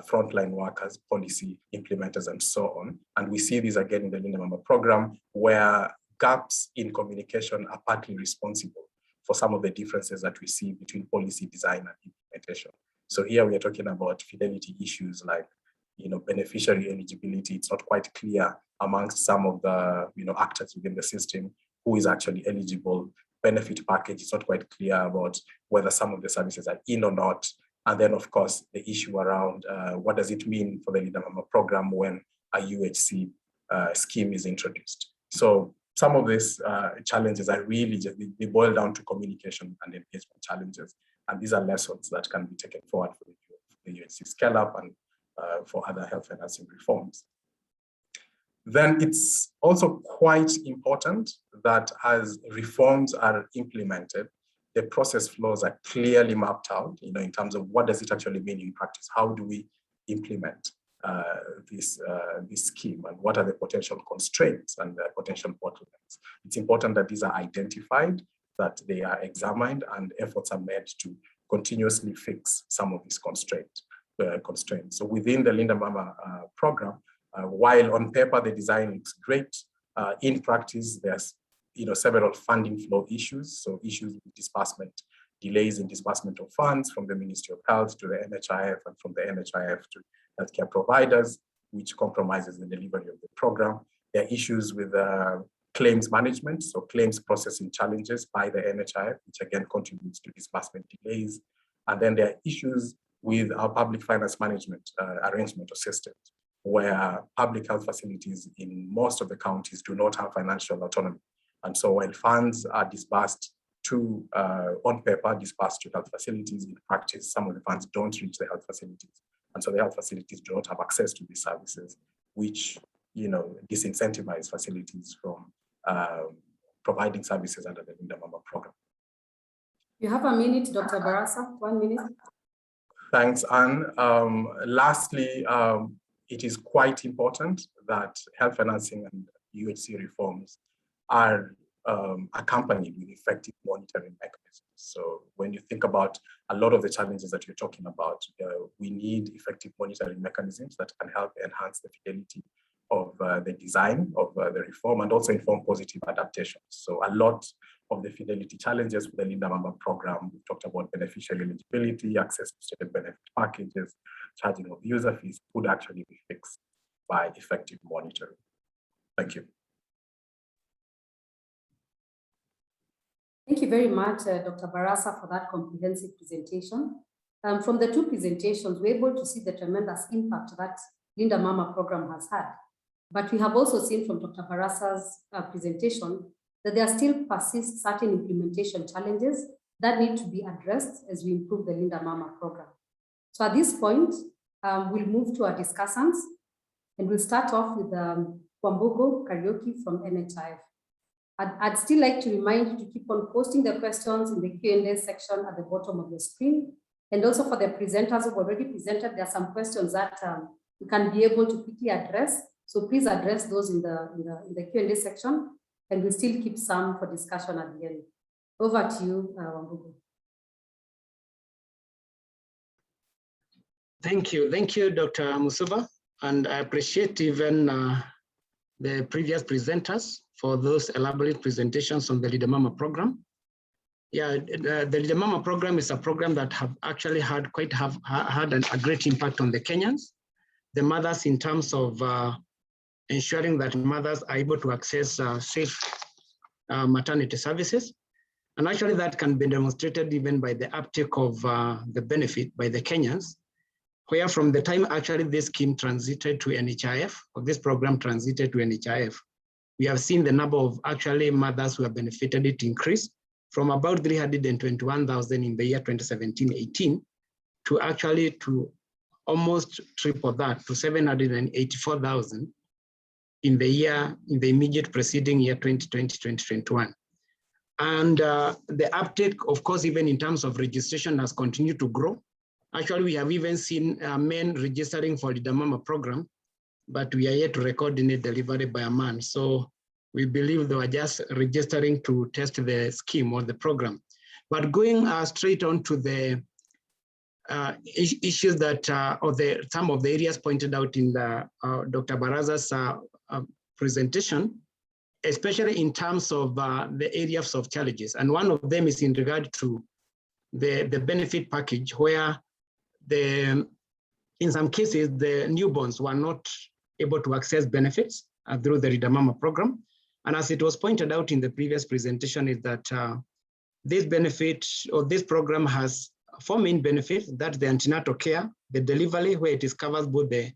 frontline workers, policy implementers, and so on. And we see this again in the Linda Mama program, where gaps in communication are partly responsible for some of the differences that we see between policy design and implementation. So here we are talking about fidelity issues like beneficiary eligibility. It's not quite clear amongst some of the actors within the system who is actually eligible. Benefit package, it's not quite clear about whether some of the services are in or not. And then, of course, the issue around what does it mean for the Linda Mama program when a UHC scheme is introduced. So some of these challenges are really just, they boil down to communication and engagement challenges. And these are lessons that can be taken forward for the UHC scale up and for other health financing reforms. Then it's also quite important that as reforms are implemented, the process flows are clearly mapped out, in terms of what does it actually mean in practice? How do we implement this scheme, and what are the potential constraints and the potential bottlenecks? It's important that these are identified, that they are examined, and efforts are made to continuously fix some of these constraints. So within the Linda Mama program, while on paper the design looks great, in practice there's several funding flow issues. So issues with disbursement, delays in disbursement of funds from the Ministry of Health to the NHIF, and from the NHIF to healthcare providers, which compromises the delivery of the program. There are issues with claims management, so claims processing challenges by the NHIF, which again contributes to disbursement delays. And then there are issues with our public finance management arrangement or systems, where public health facilities in most of the counties do not have financial autonomy. And so while funds are disbursed to, on paper, disbursed to health facilities, in practice, some of the funds don't reach the health facilities. And so the health facilities do not have access to these services, which disincentivize facilities from providing services under the Linda Mama program. You have a minute, Dr. Barasa, 1 minute. Thanks, Anne. Lastly, it is quite important that health financing and UHC reforms are accompanied with effective monitoring mechanisms. So when you think about a lot of the challenges that you're talking about, we need effective monitoring mechanisms that can help enhance the fidelity of the design of the reform, and also inform positive adaptations. So a lot of the fidelity challenges with the Linda Mama program, we talked about beneficiary eligibility, access to state benefit packages, charging of user fees, could actually be fixed by effective monitoring. Thank you. Thank you very much, Dr. Barasa, for that comprehensive presentation. From the two presentations, we're able to see the tremendous impact that Linda Mama program has had. But we have also seen from Dr. Barasa's presentation that there still persist certain implementation challenges that need to be addressed as we improve the Linda Mama program. So at this point, we'll move to our discussants, and we'll start off with Kwambogo Karaoke from NHIF. I'd still like to remind you to keep on posting the questions in the Q&A section at the bottom of the screen. And also for the presenters who've already presented, there are some questions that you can be able to quickly address. So please address those in the Q&A section, and we'll still keep some for discussion at the end. Over to you, Wambugu. Thank you, Dr. Musuba. And I appreciate even the previous presenters for those elaborate presentations on the Linda Mama program. Yeah, the Linda Mama program is a program that have actually had a great impact on the Kenyans, the mothers, in terms of ensuring that mothers are able to access safe maternity services. And actually that can be demonstrated even by the uptake of the benefit by the Kenyans, where from the time actually this scheme transited to NHIF, or this program transited to NHIF, we have seen the number of actually mothers who have benefited it increase from about 321,000 in the year 2017-18 to actually to almost triple that, to 784,000 in the immediate preceding year 2020-2021. And the uptake, of course, even in terms of registration, has continued to grow. Actually, we have even seen men registering for the Linda Mama program, but we are yet to record any delivery by a man. So we believe they were just registering to test the scheme or the program. But going straight on to the issues that, some of the areas pointed out in the Dr. Baraza's presentation, especially in terms of the areas of challenges. And one of them is in regard to the benefit package, where in some cases, the newborns were not able to access benefits through the Linda Mama program. And as it was pointed out in the previous presentation, is that this benefit, or this program, has 4 main benefits: that's the antenatal care, the delivery, where it covers both the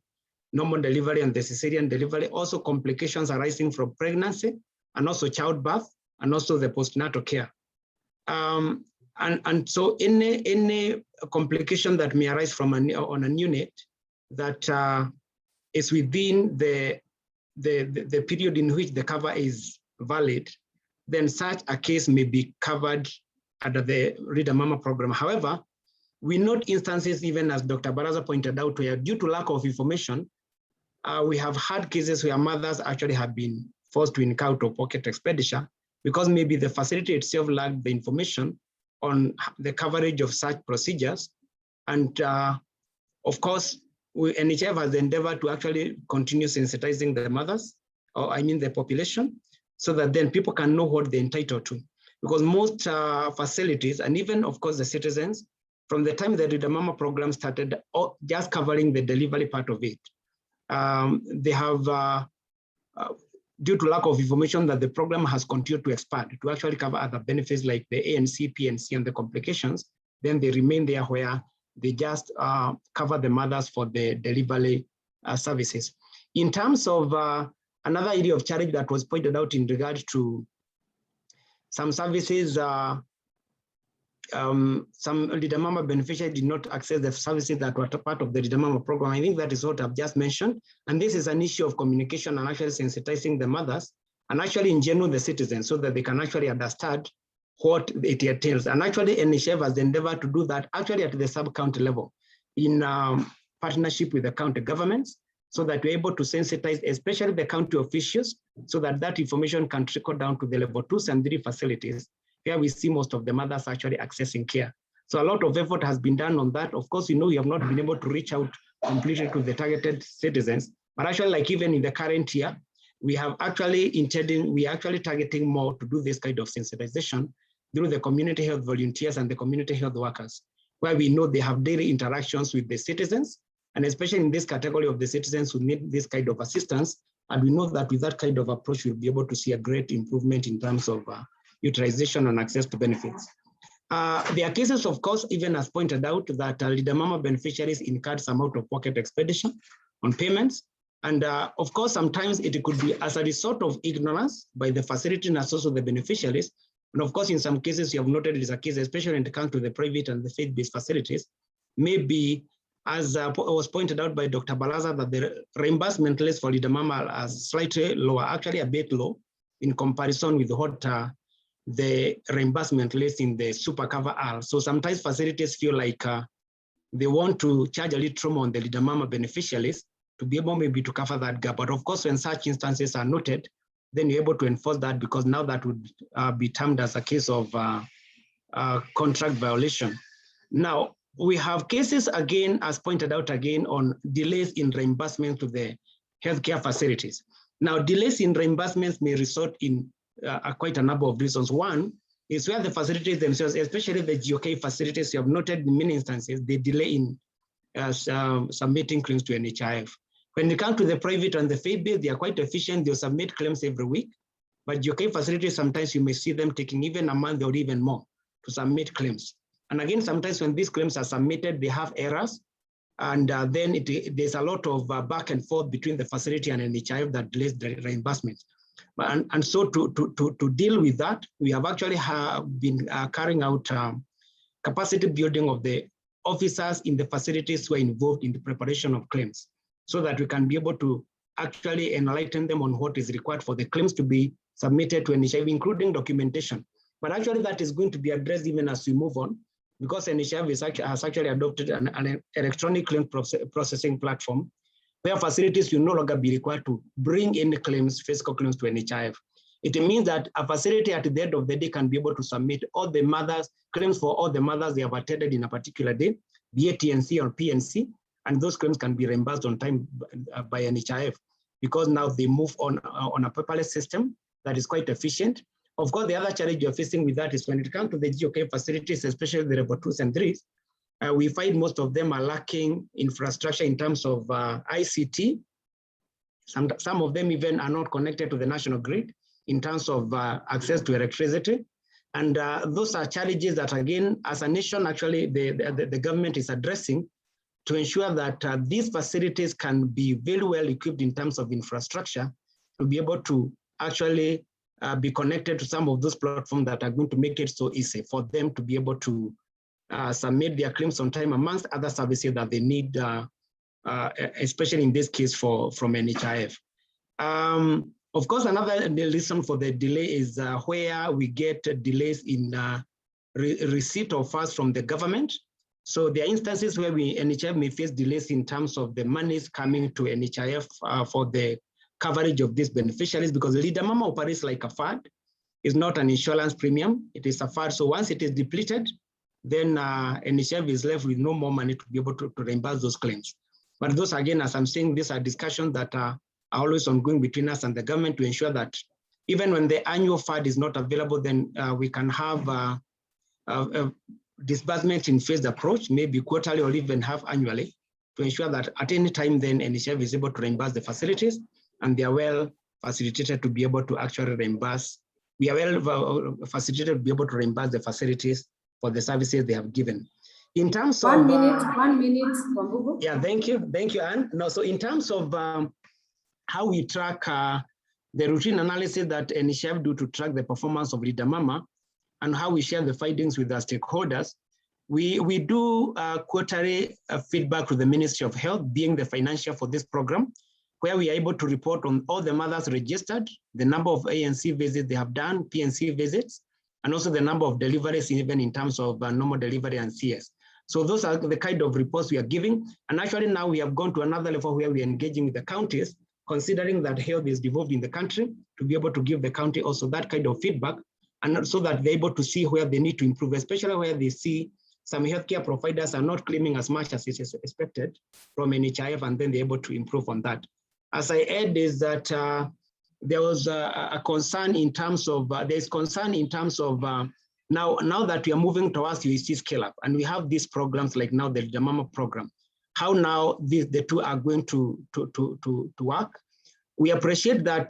normal delivery and the cesarean delivery, also complications arising from pregnancy, and also childbirth, and also the postnatal care. And so any complication that may arise from on a neonate that is within the period in which the cover is valid, then such a case may be covered under the Reader Mama program. However, we note instances, even as Dr. Baraza pointed out, where due to lack of information, we have had cases where mothers actually have been forced to incur out-of-pocket expenditure because maybe the facility itself lacked the information on the coverage of such procedures. And of course, NHF has endeavored to actually continue sensitizing the mothers, or I mean the population, so that then people can know what they're entitled to. Because most facilities, and even of course the citizens, from the time the Reader Mama program started, just covering the delivery part of it, they have, due to lack of information, that the program has continued to expand to actually cover other benefits like the ANC, PNC, and the complications. Then they remain there where they just cover the mothers for the delivery services. In terms of another area of challenge that was pointed out in regard to some services, some Reader Mama beneficiaries did not access the services that were part of the Reader Mama program. I think that is what I've just mentioned. And this is an issue of communication and actually sensitizing the mothers and actually in general the citizens so that they can actually understand what it entails. And actually NHF has endeavored to do that actually at the sub-county level in partnership with the county governments so that we're able to sensitize, especially the county officials, so that that information can trickle down to the level 2 and 3 facilities where we see most of the mothers actually accessing care. So a lot of effort has been done on that. Of course, we know we have not been able to reach out completely to the targeted citizens, but actually like even in the current year, we have actually targeting more to do this kind of sensitization through the community health volunteers and the community health workers, where we know they have daily interactions with the citizens, and especially in this category of the citizens who need this kind of assistance. And we know that with that kind of approach, we'll be able to see a great improvement in terms of utilization and access to benefits. There are cases, of course, even as pointed out, that Reader Mama beneficiaries incurred some out-of-pocket expenditure on payments. And of course, sometimes it could be as a result of ignorance by the facility and also the beneficiaries. And of course, in some cases, you have noted it is a case, especially when it comes to the private and the faith-based facilities, maybe as was pointed out by Dr. Balaza, that the reimbursement rates for Reader Mama are slightly lower, actually a bit low in comparison with what the reimbursement rates in the super cover are. So sometimes facilities feel like they want to charge a little more on the Reader Mama beneficiaries to be able maybe to cover that gap. But of course, when such instances are noted, then you're able to enforce that, because now that would be termed as a case of contract violation. Now, we have cases again, as pointed out again, on delays in reimbursement to the healthcare facilities. Now, delays in reimbursements may result in quite a number of reasons. One is where the facilities themselves, especially the GOK facilities, you have noted in many instances, they delay in submitting claims to NHIF. When it comes to the private and the faith-based, they are quite efficient. They'll submit claims every week. But GOK facilities, sometimes you may see them taking even a month or even more to submit claims. And again, sometimes when these claims are submitted, they have errors. And then there's a lot of back and forth between the facility and NHIF that delays the reimbursement. And so to deal with that, we have actually been carrying out capacity building of the officers in the facilities who are involved in the preparation of claims, so that we can be able to actually enlighten them on what is required for the claims to be submitted to NHIF, including documentation. But actually that is going to be addressed even as we move on, because NHIF has actually adopted an electronic claim processing platform where facilities will no longer be required to bring in claims, physical claims to NHIF. It means that a facility at the end of the day can be able to submit all the mothers, claims for all the mothers they have attended in a particular day, be it TNC or PNC, and those claims can be reimbursed on time by NHIF, because now they move on a paperless system that is quite efficient. Of course, the other challenge you're facing with that is when it comes to the GOK facilities, especially the level 2s and 3s, we find most of them are lacking infrastructure in terms of ICT. Some of them even are not connected to the national grid in terms of access to electricity. And those are challenges that, again, as a nation, actually, the government is addressing to ensure that these facilities can be very well equipped in terms of infrastructure to be able to actually be connected to some of those platforms that are going to make it so easy for them to be able to submit their claims on time, amongst other services that they need, especially in this case from NHIF. Of course, another reason for the delay is where we get delays in receipt of funds from the government. So there are instances where NHIF may face delays in terms of the monies coming to NHIF for the coverage of these beneficiaries, because Leader Mama operates like a fund. It's not an insurance premium, it is a fund. So once it is depleted, then NHIF is left with no more money to be able to reimburse those claims. But those, again, as I'm saying, these are discussions that are always ongoing between us and the government to ensure that even when the annual fund is not available, then we can have a disbursement in phased approach, maybe quarterly or even half annually, to ensure that at any time then NHIF is able to reimburse the facilities, and they are well facilitated to be able to actually reimburse. We are well facilitated to be able to reimburse the facilities for the services they have given. In terms of 1 minute, 1 minute, Wambugu. Yeah, thank you, Anne. No, so in terms of how we track the routine analysis that NHIF do to track the performance of Leader Mama and how we share the findings with our stakeholders, we do quarterly feedback to the Ministry of Health, being the financier for this program, where we are able to report on all the mothers registered, the number of ANC visits they have done, PNC visits, and also the number of deliveries, even in terms of normal delivery and CS. So those are the kind of reports we are giving. And actually now we have gone to another level where we are engaging with the counties, considering that health is devolved in the country, to be able to give the county also that kind of feedback, and so that they're able to see where they need to improve, especially where they see some healthcare providers are not claiming as much as is expected from NHIF, and then they're able to improve on that. As I add is that there was a concern in terms of, there's concern in terms of now that we are moving towards UEC scale up, and we have these programs like now the Mama program, how now the two are going to work. We appreciate that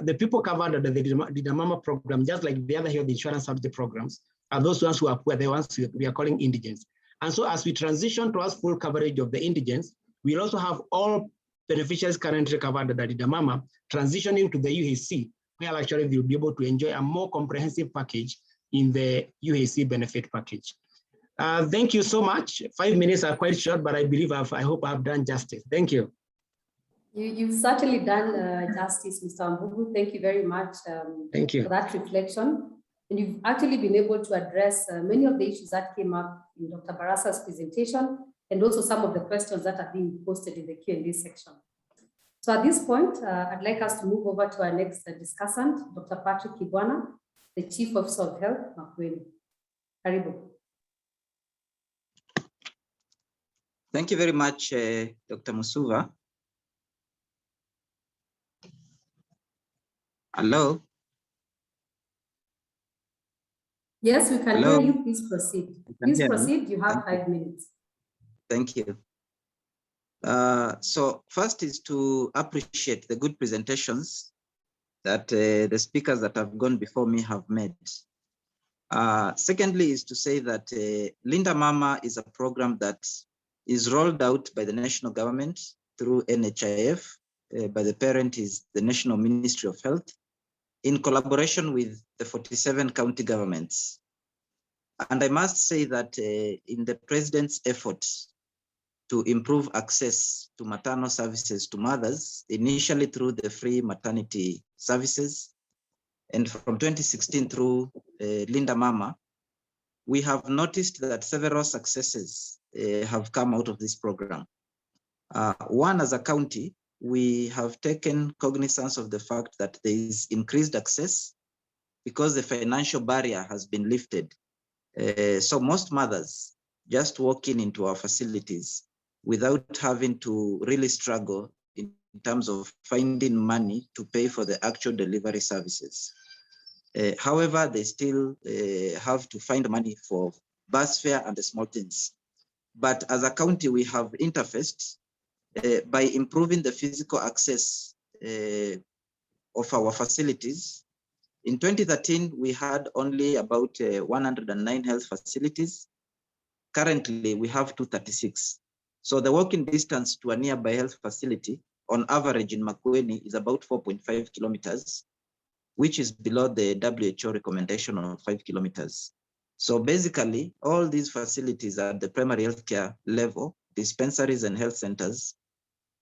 the people covered under the Mama program, just like the other health insurance subsidy programs, are those ones who are poor, the ones we are calling indigents. And so as we transition towards full coverage of the indigents, we'll also have all beneficiaries currently covered under the Mama transitioning to the UHC, where actually they'll be able to enjoy a more comprehensive package in the UHC benefit package. Thank you so much. 5 minutes are quite short, but I believe I hope I've done justice. Thank you. You've certainly done justice, Mr. Wambugu. Thank you very much Thank you for that reflection. And you've actually been able to address many of the issues that came up in Dr. Barasa's presentation, and also some of the questions that are being posted in the Q&A section. So at this point, I'd like us to move over to our next discussant, Dr. Patrick Kibwana, the Chief Officer of Health, Makueni. Karibu. Thank you very much, Dr. Musuva. Hello? Yes, we can Hello? hear you. Please proceed. Please proceed. You have 5 minutes. Thank you. So first is to appreciate the good presentations that the speakers that have gone before me have made. Secondly is to say that Linda Mama is a program that is rolled out by the national government through NHIF, by the parent is the National Ministry of Health, in collaboration with the 47 county governments. And I must say that in the president's efforts to improve access to maternal services to mothers, initially through the free maternity services, and from 2016 through Linda Mama, we have noticed that several successes have come out of this program. One, as a county, we have taken cognizance of the fact that there is increased access because the financial barrier has been lifted. So most mothers just walk into our facilities without having to really struggle in terms of finding money to pay for the actual delivery services. However, they still have to find money for bus fare and the small things. But as a county, we have interfaced by improving the physical access of our facilities. In 2013, we had only about 109 health facilities. Currently, we have 236. So the walking distance to a nearby health facility on average in Makueni is about 4.5 kilometers. which is below the WHO recommendation of 5 kilometers. So basically, all these facilities at the primary healthcare level, dispensaries and health centers,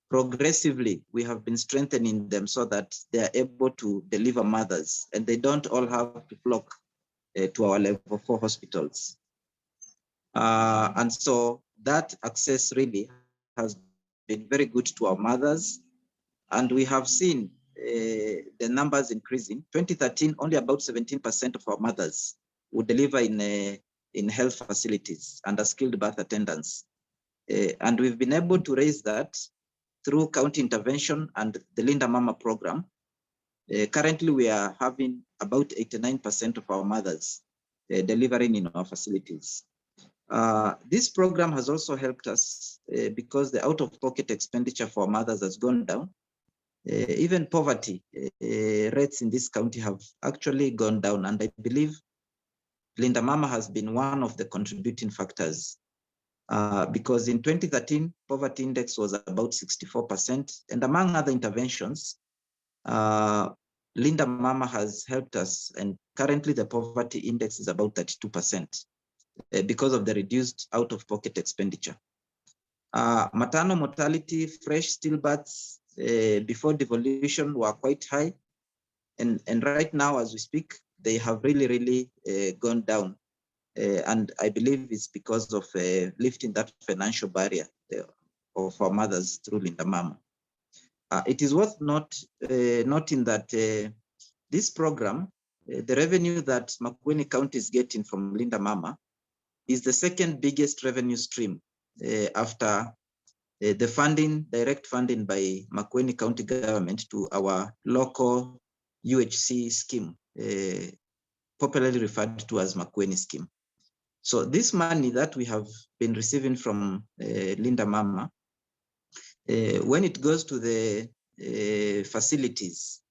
progressively, we have been strengthening them so that they are able to deliver mothers and they don't all have to flock to our level 4 hospitals. And so that access really has been very good to our mothers. And we have seen the numbers increasing. 2013, only about 17% of our mothers would deliver in health facilities under skilled birth attendants. And we've been able to raise that through county intervention and the Linda Mama program. Currently, we are having about 89% of our mothers delivering in our facilities. This program has also helped us because the out-of-pocket expenditure for mothers has gone down. Even poverty rates in this county have actually gone down. And I believe Linda Mama has been one of the contributing factors because in 2013, poverty index was about 64%. And among other interventions, Linda Mama has helped us. And currently the poverty index is about 32% because of the reduced out-of-pocket expenditure. Maternal mortality, fresh stillbirths before devolution were quite high. And right now, as we speak, they have really gone down. And I believe it's because of lifting that financial barrier of our mothers through Linda Mama. It is worth noting that this program, the revenue that Makueni County is getting from Linda Mama is the second biggest revenue stream after the funding, direct funding by Makueni County government to our local UHC scheme, popularly referred to as Makueni scheme. So this money that we have been receiving from Linda Mama, when it goes to the facilities,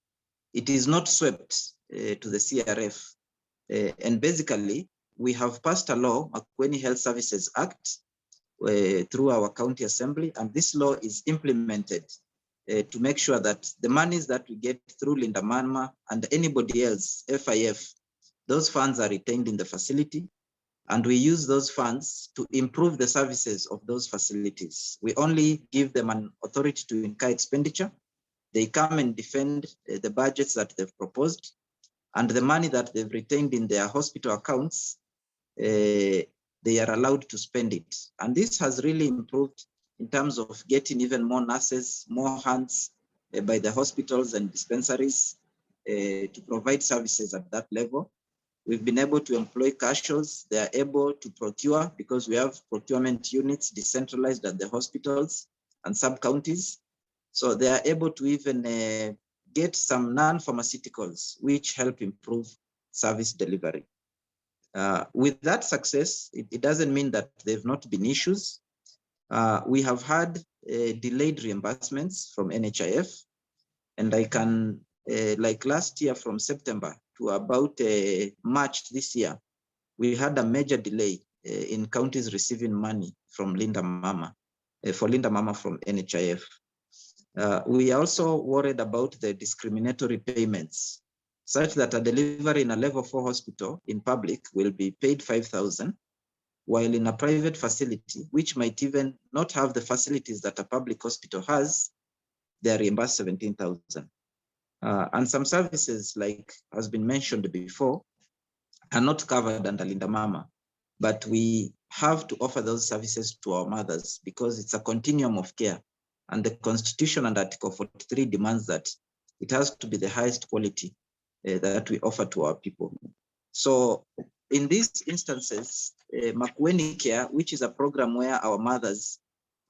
it is not swept to the CRF. And basically, we have passed a law, Makueni Health Services Act, through our county assembly, and this law is implemented to make sure that the monies that we get through Linda Mama and anybody else, FIF, those funds are retained in the facility, and we use those funds to improve the services of those facilities. We only give them an authority to incur expenditure. They come and defend the budgets that they've proposed, and the money that they've retained in their hospital accounts, they are allowed to spend it. And this has really improved in terms of getting even more nurses, more hands by the hospitals and dispensaries to provide services at that level. We've been able to employ casuals. They are able to procure because we have procurement units decentralized at the hospitals and sub-counties. So they are able to even get some non-pharmaceuticals, which help improve service delivery. With that success, it doesn't mean that there have not been issues. We have had delayed reimbursements from NHIF, and I can, like last year from September to about March this year, we had a major delay in counties receiving money from Linda Mama, for Linda Mama from NHIF. We also worried about the discriminatory payments, such that a delivery in a level 4 hospital in public will be paid 5,000, while in a private facility, which might even not have the facilities that a public hospital has, they are reimbursed 17,000. And some services, like has been mentioned before, are not covered under Linda Mama, but we have to offer those services to our mothers because it's a continuum of care. And the Constitution and Article 43 demands that it has to be the highest quality that we offer to our people. So in these instances, Makueni Care, which is a program where our mothers,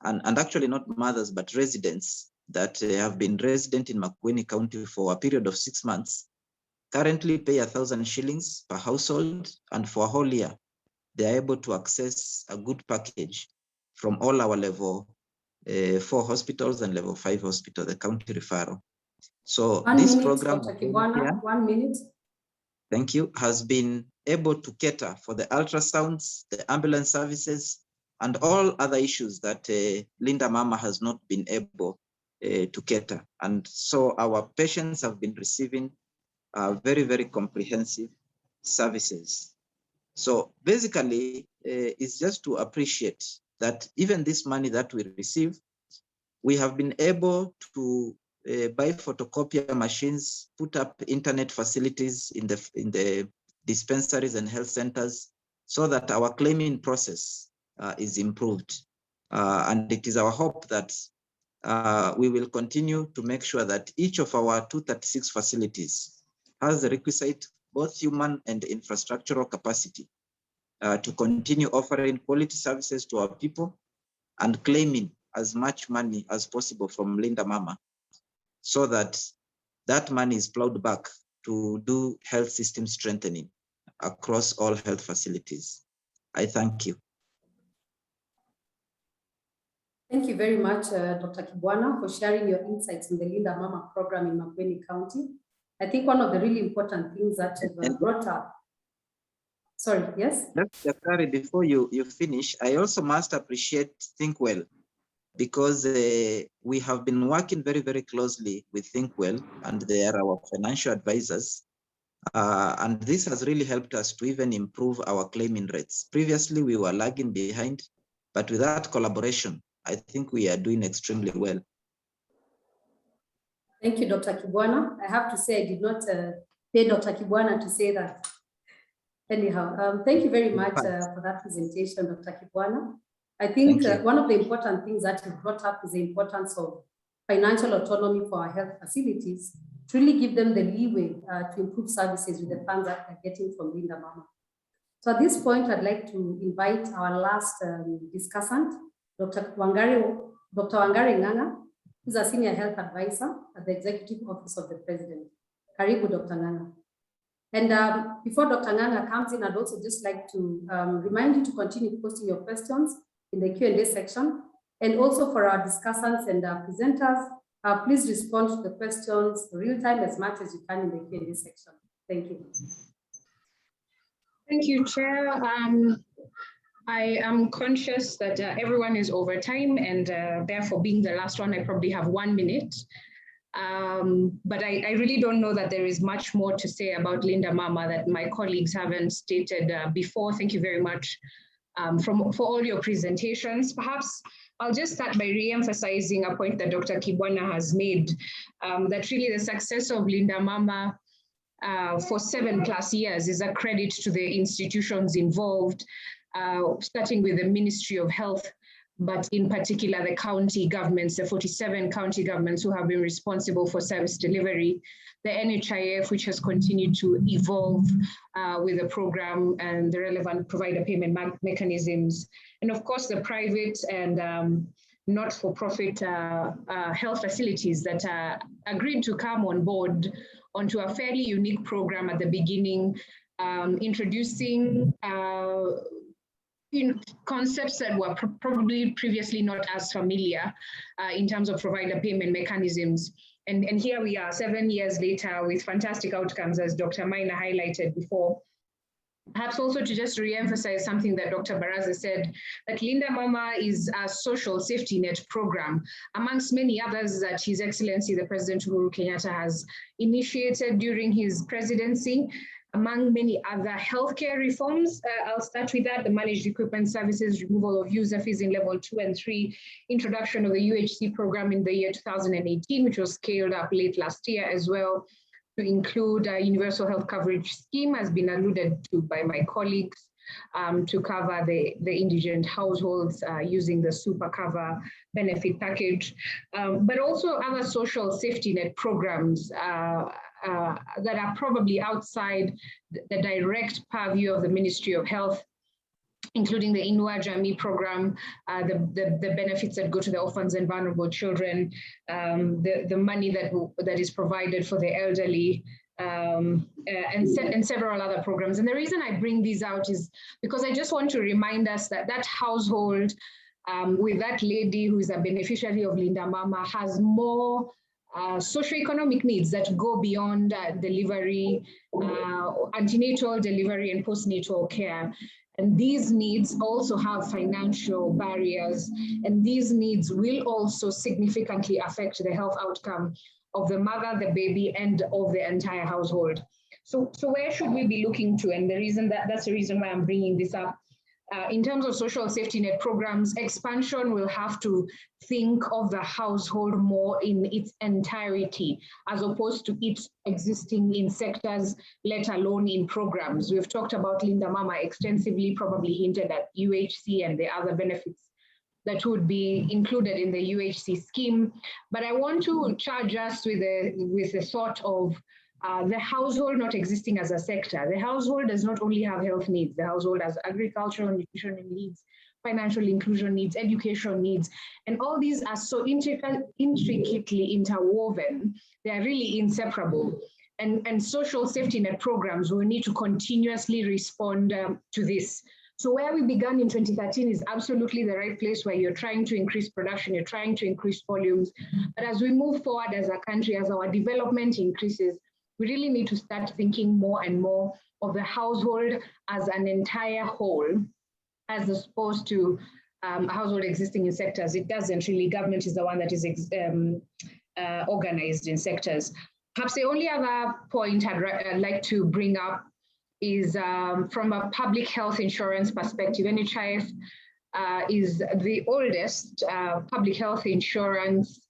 and actually not mothers, but residents that have been resident in Makueni County for a period of 6 months, currently pay 1,000 shillings per household, and for a whole year, they are able to access a good package from all our level 4 hospitals and level 5 hospital, the county referral. So this program, Dr. Kibwana, 1 minute. Thank you, has been able to cater for the ultrasounds, the ambulance services, and all other issues that Linda Mama has not been able to cater. And so our patients have been receiving very, very comprehensive services. So basically, it's just to appreciate that even this money that we receive, we have been able to buy photocopier machines, put up internet facilities in the dispensaries and health centers so that our claiming process is improved. And it is our hope that we will continue to make sure that each of our 236 facilities has the requisite both human and infrastructural capacity to continue offering quality services to our people and claiming as much money as possible from Linda Mama, so that that money is plowed back to do health system strengthening across all health facilities. I thank you. Thank you very much, Dr. Kibwana, for sharing your insights on the Linda Mama program in Makueni County. I think one of the really important things that you've brought up. Sorry, yes? Dr. Before you finish, I also must appreciate ThinkWell, because we have been working very, very closely with ThinkWell, and they are our financial advisors. And this has really helped us to even improve our claiming rates. Previously, we were lagging behind, but with that collaboration, I think we are doing extremely well. Thank you, Dr. Kibwana. I have to say, I did not pay Dr. Kibwana to say that. Anyhow, thank you very much for that presentation, Dr. Kibwana. I think one of the important things that you brought up is the importance of financial autonomy for our health facilities to really give them the leeway to improve services with the funds that they're getting from Linda Mama. So at this point, I'd like to invite our last discussant, Dr. Wangari Ng'ang'a, who's a senior health advisor at the Executive Office of the President. Karibu, Dr. Ng'ang'a. And before Dr. Ng'ang'a comes in, I'd also just like to remind you to continue posting your questions in the Q&A section. And also for our discussants and our presenters, please respond to the questions real time as much as you can in the Q&A section. Thank you. Thank you, Chair. I am conscious that everyone is over time, and therefore being the last one, I probably have 1 minute. But I really don't know that there is much more to say about Linda Mama that my colleagues haven't stated before. Thank you very much for all your presentations. Perhaps I'll just start by re-emphasizing a point that Dr. Kibwana has made, that really the success of Linda Mama for 7+ years is a credit to the institutions involved, starting with the Ministry of Health, but in particular the county governments, the 47 county governments who have been responsible for service delivery, the NHIF, which has continued to evolve with the program and the relevant provider payment mechanisms, and of course the private and not-for-profit health facilities that agreed to come on board onto a fairly unique program at the beginning, introducing concepts that were probably previously not as familiar in terms of provider payment mechanisms. And here we are 7 years later with fantastic outcomes, as Dr. Maina highlighted before. Perhaps also to just re-emphasize something that Dr. Baraza said, that Linda Mama is a social safety net program, amongst many others that His Excellency, the President Uhuru Kenyatta, has initiated during his presidency. Among many other healthcare reforms, I'll start with that: the managed equipment services, removal of user fees in level 2 and 3, introduction of the UHC program in the year 2018, which was scaled up late last year as well, to include a universal health coverage scheme, has been alluded to by my colleagues, to cover the indigent households using the super cover benefit package, but also other social safety net programs that are probably outside the direct purview of the Ministry of Health, including the Inua Jamii program, the benefits that go to the orphans and vulnerable children, the money that is provided for the elderly, and several other programs. And the reason I bring these out is because I just want to remind us that that household with that lady who is a beneficiary of Linda Mama has more socioeconomic needs that go beyond delivery, antenatal delivery and postnatal care. And these needs also have financial barriers, and these needs will also significantly affect the health outcome of the mother, the baby, and of the entire household. So where should we be looking to? And that's the reason why I'm bringing this up. In terms of social safety net programs, expansion will have to think of the household more in its entirety, as opposed to it existing in sectors, let alone in programs. We've talked about Linda Mama extensively, probably hinted at UHC and the other benefits that would be included in the UHC scheme. But I want to charge us with a sort of the household not existing as a sector. The household does not only have health needs, the household has agricultural and nutritional needs, financial inclusion needs, education needs, and all these are so intricately interwoven, they are really inseparable. And social safety net programs will need to continuously respond to this. So where we began in 2013 is absolutely the right place, where you're trying to increase production, you're trying to increase volumes. But as we move forward as a country, as our development increases, we really need to start thinking more and more of the household as an entire whole, as opposed to a household existing in sectors. It doesn't really. Government is the one that is organized in sectors. Perhaps the only other point I'd like to bring up is from a public health insurance perspective. NHIF is the oldest public health insurance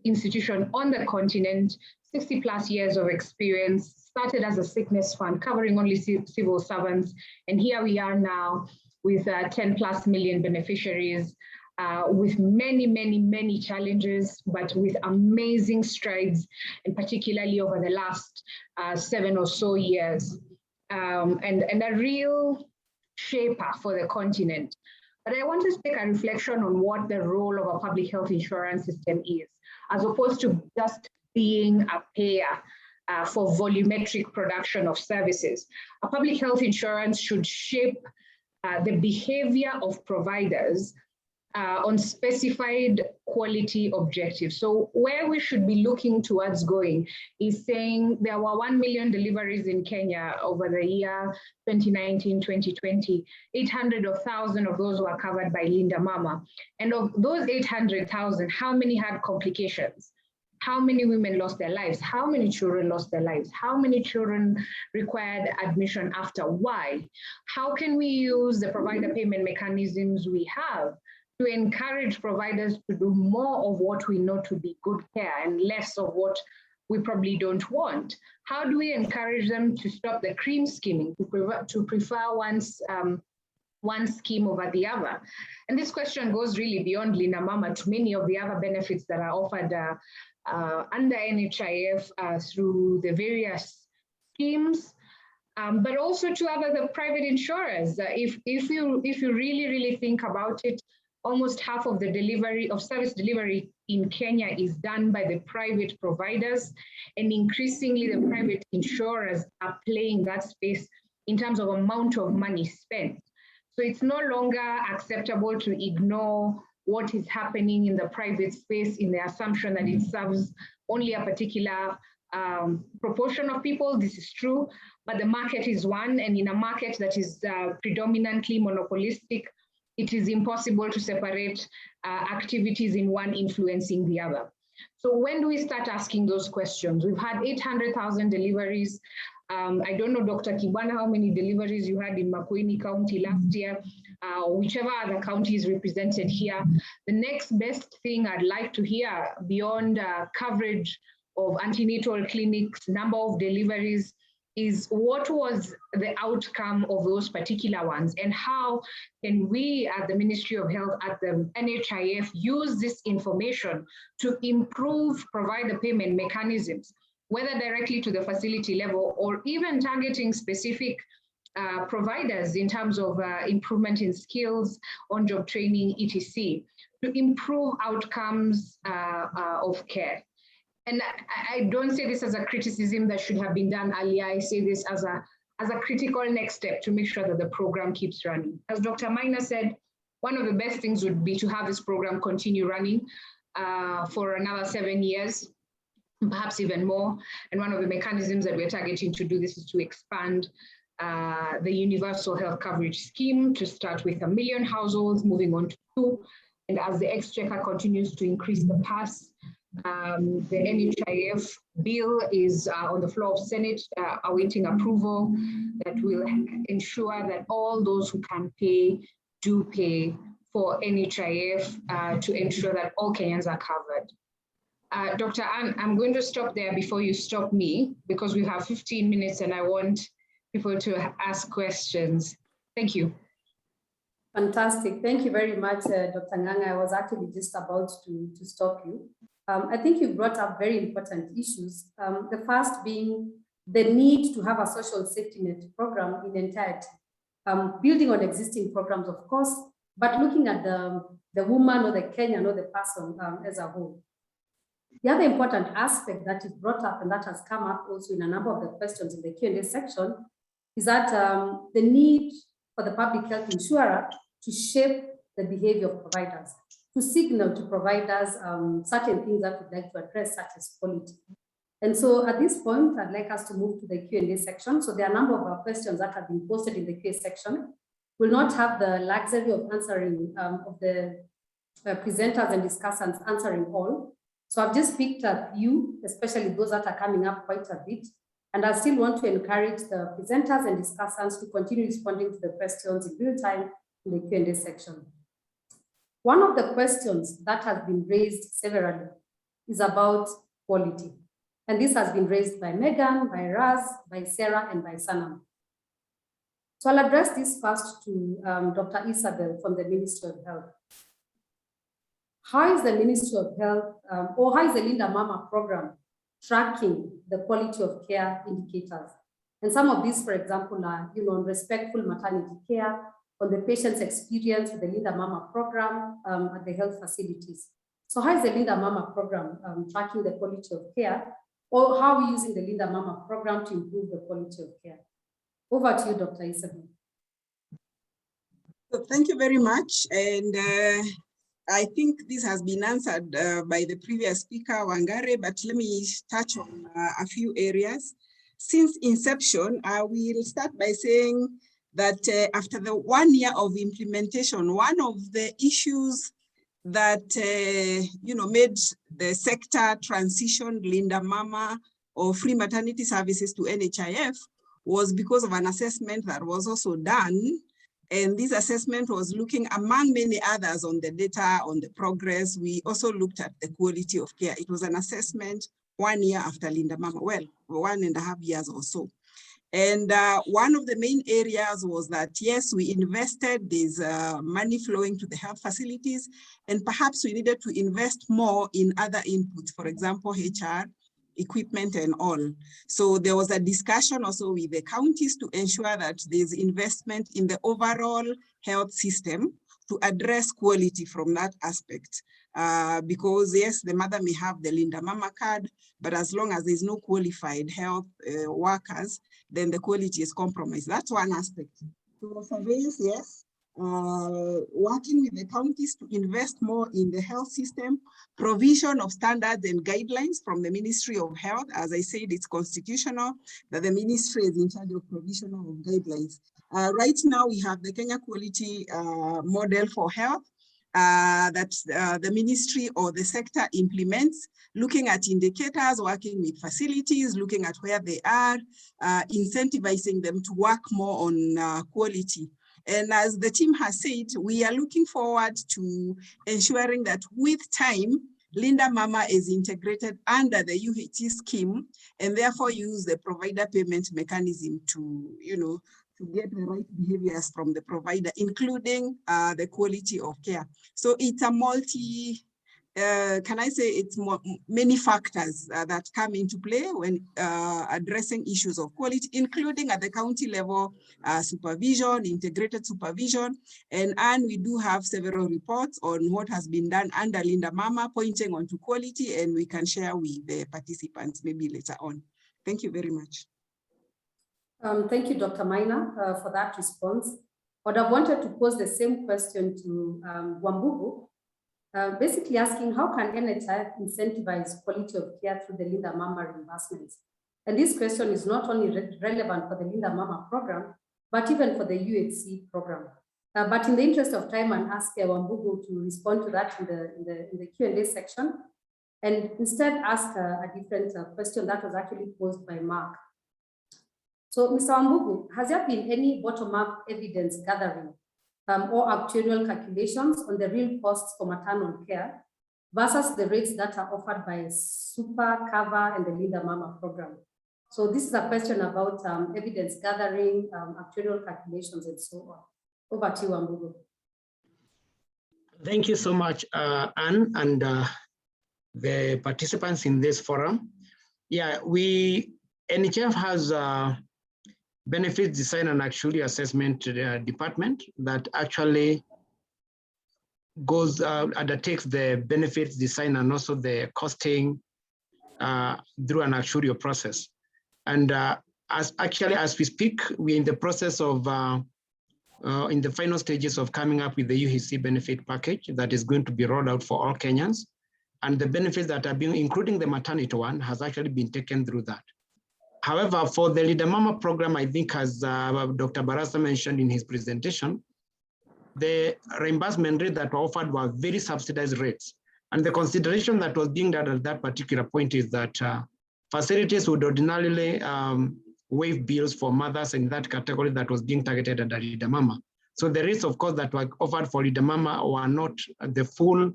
institution on the continent, 60 plus years of experience, started as a sickness fund covering only civil servants. And here we are now with 10 plus million beneficiaries, with many, many, many challenges, but with amazing strides, and particularly over the last 7 or so years. And a real shaper for the continent. But I want to take a reflection on what the role of a public health insurance system is, as opposed to just being a payer for volumetric production of services. A public health insurance should shape the behavior of providers on specified quality objectives. So where we should be looking towards going is saying there were 1 million deliveries in Kenya over the year 2019-2020. 800,000 of those were covered by Linda Mama. And of those 800,000, how many had complications? How many women lost their lives? How many children lost their lives? How many children required admission after? Why? How can we use the provider payment mechanisms we have to encourage providers to do more of what we know to be good care and less of what we probably don't want? How do we encourage them to stop the cream skimming, to prefer one scheme over the other? And this question goes really beyond Linda Mama to many of the other benefits that are offered under NHIF through the various schemes, but also to the private insurers. If you really, really think about it, almost half of the service delivery in Kenya is done by the private providers, and increasingly the private insurers are playing that space in terms of amount of money spent. So it's no longer acceptable to ignore what is happening in the private space in the assumption that it serves only a particular proportion of people. This is true, but the market is one, and in a market that is predominantly monopolistic, it is impossible to separate activities in one influencing the other. So when do we start asking those questions? We've had 800,000 deliveries. I don't know, Dr. Kibwana, how many deliveries you had in Makueni County last year, or whichever other county is represented here. The next best thing I'd like to hear beyond coverage of antenatal clinics, number of deliveries, is what was the outcome of those particular ones, and how can we at the Ministry of Health, at the NHIF, use this information to improve provider payment mechanisms, whether directly to the facility level or even targeting specific providers in terms of improvement in skills, on-job training, etc., to improve outcomes of care. And I don't say this as a criticism that should have been done earlier. I say this as a critical next step to make sure that the program keeps running. As Dr. Maina said, one of the best things would be to have this program continue running for another 7 years, perhaps even more. And one of the mechanisms that we're targeting to do this is to expand the universal health coverage scheme, to start with 1 million households, moving on to 2. And as the exchequer continues to increase the pass, The NHIF bill is on the floor of Senate, awaiting approval, that will ensure that all those who can pay do pay for NHIF to ensure that all Kenyans are covered. Dr. Ann, I'm going to stop there before you stop me, because we have 15 minutes and I want people to ask questions. Thank you. Fantastic. Thank you very much, Dr. Nganga. I was actually just about to stop you. I think you brought up very important issues. The first being the need to have a social safety net program in entirety, building on existing programs, of course, but looking at the woman or the Kenyan or the person as a whole. The other important aspect that is brought up and that has come up also in a number of the questions in the Q&A section is that the need for the public health insurer to shape the behavior of providers, to signal to providers certain things that we'd like to address, such as quality. And so at this point, I'd like us to move to the Q&A section. So there are a number of questions that have been posted in the Q&A section. We'll not have the luxury of answering, of the presenters and discussants answering all. So I've just picked a few, especially those that are coming up quite a bit. And I still want to encourage the presenters and discussants to continue responding to the questions in real time in the Q&A section. One of the questions that has been raised severally is about quality. And this has been raised by Megan, by Raz, by Sarah, and by Sanam. So I'll address this first to Dr. Isabel from the Ministry of Health. How is the Ministry of Health, or how is the Linda Mama program tracking the quality of care indicators? And some of these, for example, are, on respectful maternity care, on the patient's experience with the Linda Mama program at the health facilities. So how is the Linda Mama program tracking the quality of care, or how are we using the Linda Mama program to improve the quality of care? Over to you, Dr. Isabel. So thank you very much. And I think this has been answered by the previous speaker, Wangare, but let me touch on a few areas. Since inception, I will start by saying that after the 1 year of implementation, one of the issues that made the sector transition Linda Mama or free maternity services to NHIF was because of an assessment that was also done. And this assessment was looking, among many others, on the data, on the progress. We also looked at the quality of care. It was an assessment 1 year after Linda Mama, well, 1.5 years or so. And one of the main areas was that, yes, we invested, there's money flowing to the health facilities, and perhaps we needed to invest more in other inputs, for example, HR, equipment and all. So there was a discussion also with the counties to ensure that there's investment in the overall health system to address quality from that aspect. Because yes, the mother may have the Linda Mama card, but as long as there's no qualified health workers, then the quality is compromised. That's one aspect. So surveillance, yes. Working with the counties to invest more in the health system, provision of standards and guidelines from the Ministry of Health. As I said, it's constitutional that the ministry is in charge of provision of guidelines. Right now, we have the Kenya Quality Model for Health that the ministry or the sector implements, looking at indicators, working with facilities, looking at where they are, incentivizing them to work more on quality. And as the team has said, we are looking forward to ensuring that with time, Linda Mama is integrated under the UHC scheme and therefore use the provider payment mechanism to, to get the right behaviors from the provider, including the quality of care. So it's a it's many factors that come into play when addressing issues of quality, including at the county level, supervision, integrated supervision. And we do have several reports on what has been done under Linda Mama, pointing onto quality, and we can share with the participants maybe later on. Thank you very much. Thank you, Dr. Maina, for that response. But I wanted to pose the same question to Wambugu, basically asking how can NHIF incentivize quality of care through the Linda Mama reimbursements? And this question is not only relevant for the Linda Mama program, but even for the UHC program. But in the interest of time, I'll ask Wambugu to respond to that in the Q&A section. and instead ask a different question that was actually posed by Mark. So, Mr. Wambugu, has there been any bottom-up evidence gathering or actuarial calculations on the real costs for maternal care versus the rates that are offered by Super Cover and the Linda Mama program? So this is a question about evidence gathering, actuarial calculations, and so on. Over to you, Wambugu. Thank you so much, Anne, and the participants in this forum. Yeah, NHF has benefits design and actuarial assessment department that actually undertakes the benefits design and also the costing through an actuarial process. And as we speak, we're in the process of in the final stages of coming up with the UHC benefit package that is going to be rolled out for all Kenyans. And the benefits that are being, including the maternity one, has actually been taken through that. However, for the Linda Mama program, I think as Dr. Barasa mentioned in his presentation, the reimbursement rate that were offered were very subsidized rates. And the consideration that was being done at that particular point is that facilities would ordinarily waive bills for mothers in that category that was being targeted at Linda Mama. So the rates, of course, that were offered for Linda Mama were not the full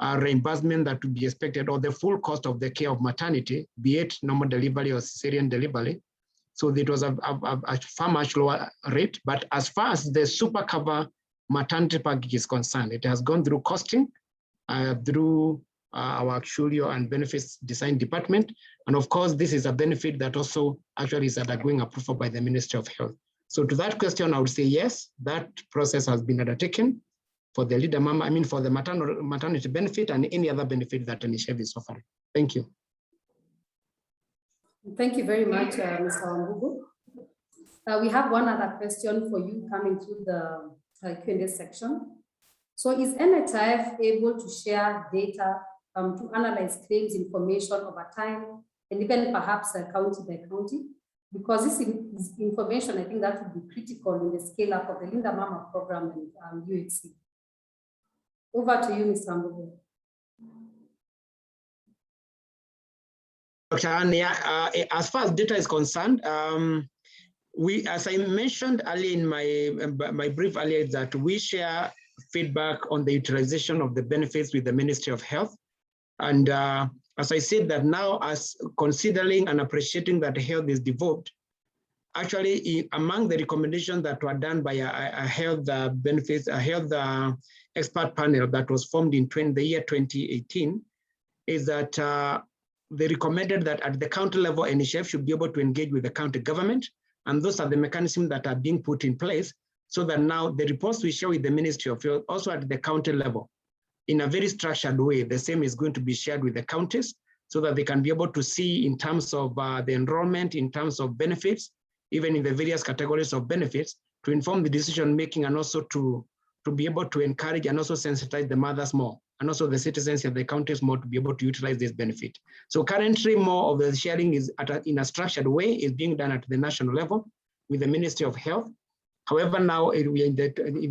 reimbursement that would be expected, or the full cost of the care of maternity, be it normal delivery or cesarean delivery. So it was a far much lower rate. But as far as the Super Cover maternity package is concerned, it has gone through costing, through our actuarial and benefits design department. And of course, this is a benefit that also actually is undergoing approval by the Ministry of Health. So to that question, I would say yes, that process has been undertaken for the Linda Mama, I mean for the maternity benefit and any other benefit that NHF is offering. Thank you. Thank you very much, Mr. Wambugu. We have one other question for you coming through the Q&A section. So is NHIF able to share data to analyze claims information over time and even perhaps county by county? Because this is information, I think that would be critical in the scale up of the Linda Mama program and UHC. Over to you, Mr. Wambugu. Dr. Ania, as far as data is concerned, as I mentioned earlier in my brief earlier, that we share feedback on the utilization of the benefits with the Ministry of Health. And as I said that now, as considering and appreciating that health is devolved, actually among the recommendations that were done by a health expert panel that was formed in the year 2018, is that they recommended that at the county level, NHF should be able to engage with the county government. And those are the mechanisms that are being put in place so that now the reports we share with the Ministry of Health, also at the county level, in a very structured way, the same is going to be shared with the counties so that they can be able to see in terms of the enrollment, in terms of benefits, even in the various categories of benefits, to inform the decision making and also to be able to encourage and also sensitize the mothers more, and also the citizens of the counties more to be able to utilize this benefit. So currently more of the sharing is in a structured way is being done at the national level with the Ministry of Health. However, now we are in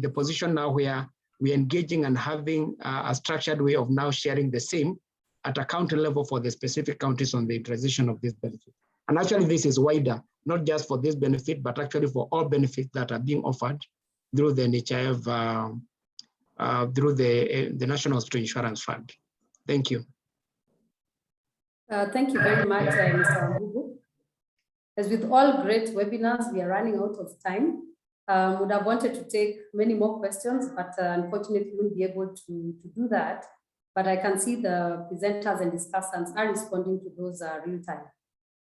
the position now where we're engaging and having a structured way of now sharing the same at a county level for the specific counties on the utilization of this benefit. And actually this is wider, not just for this benefit, but actually for all benefits that are being offered through the NHIF, through the National Hospital Insurance Fund. Thank you. Thank you very much, Mr. Wambugu. As with all great webinars, we are running out of time. Would have wanted to take many more questions, but unfortunately we won't be able to do that. But I can see the presenters and discussants are responding to those real time.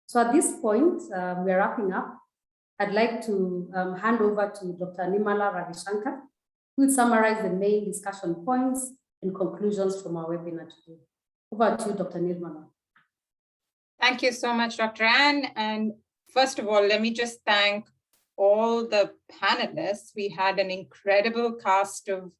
So at this point, we are wrapping up. I'd like to hand over to Dr. Nimala Ravishankar, who will summarize the main discussion points and conclusions from our webinar today. Over to you, Dr. Nimala. Thank you so much, Dr. Anne. And first of all, let me just thank all the panelists. We had an incredible cast of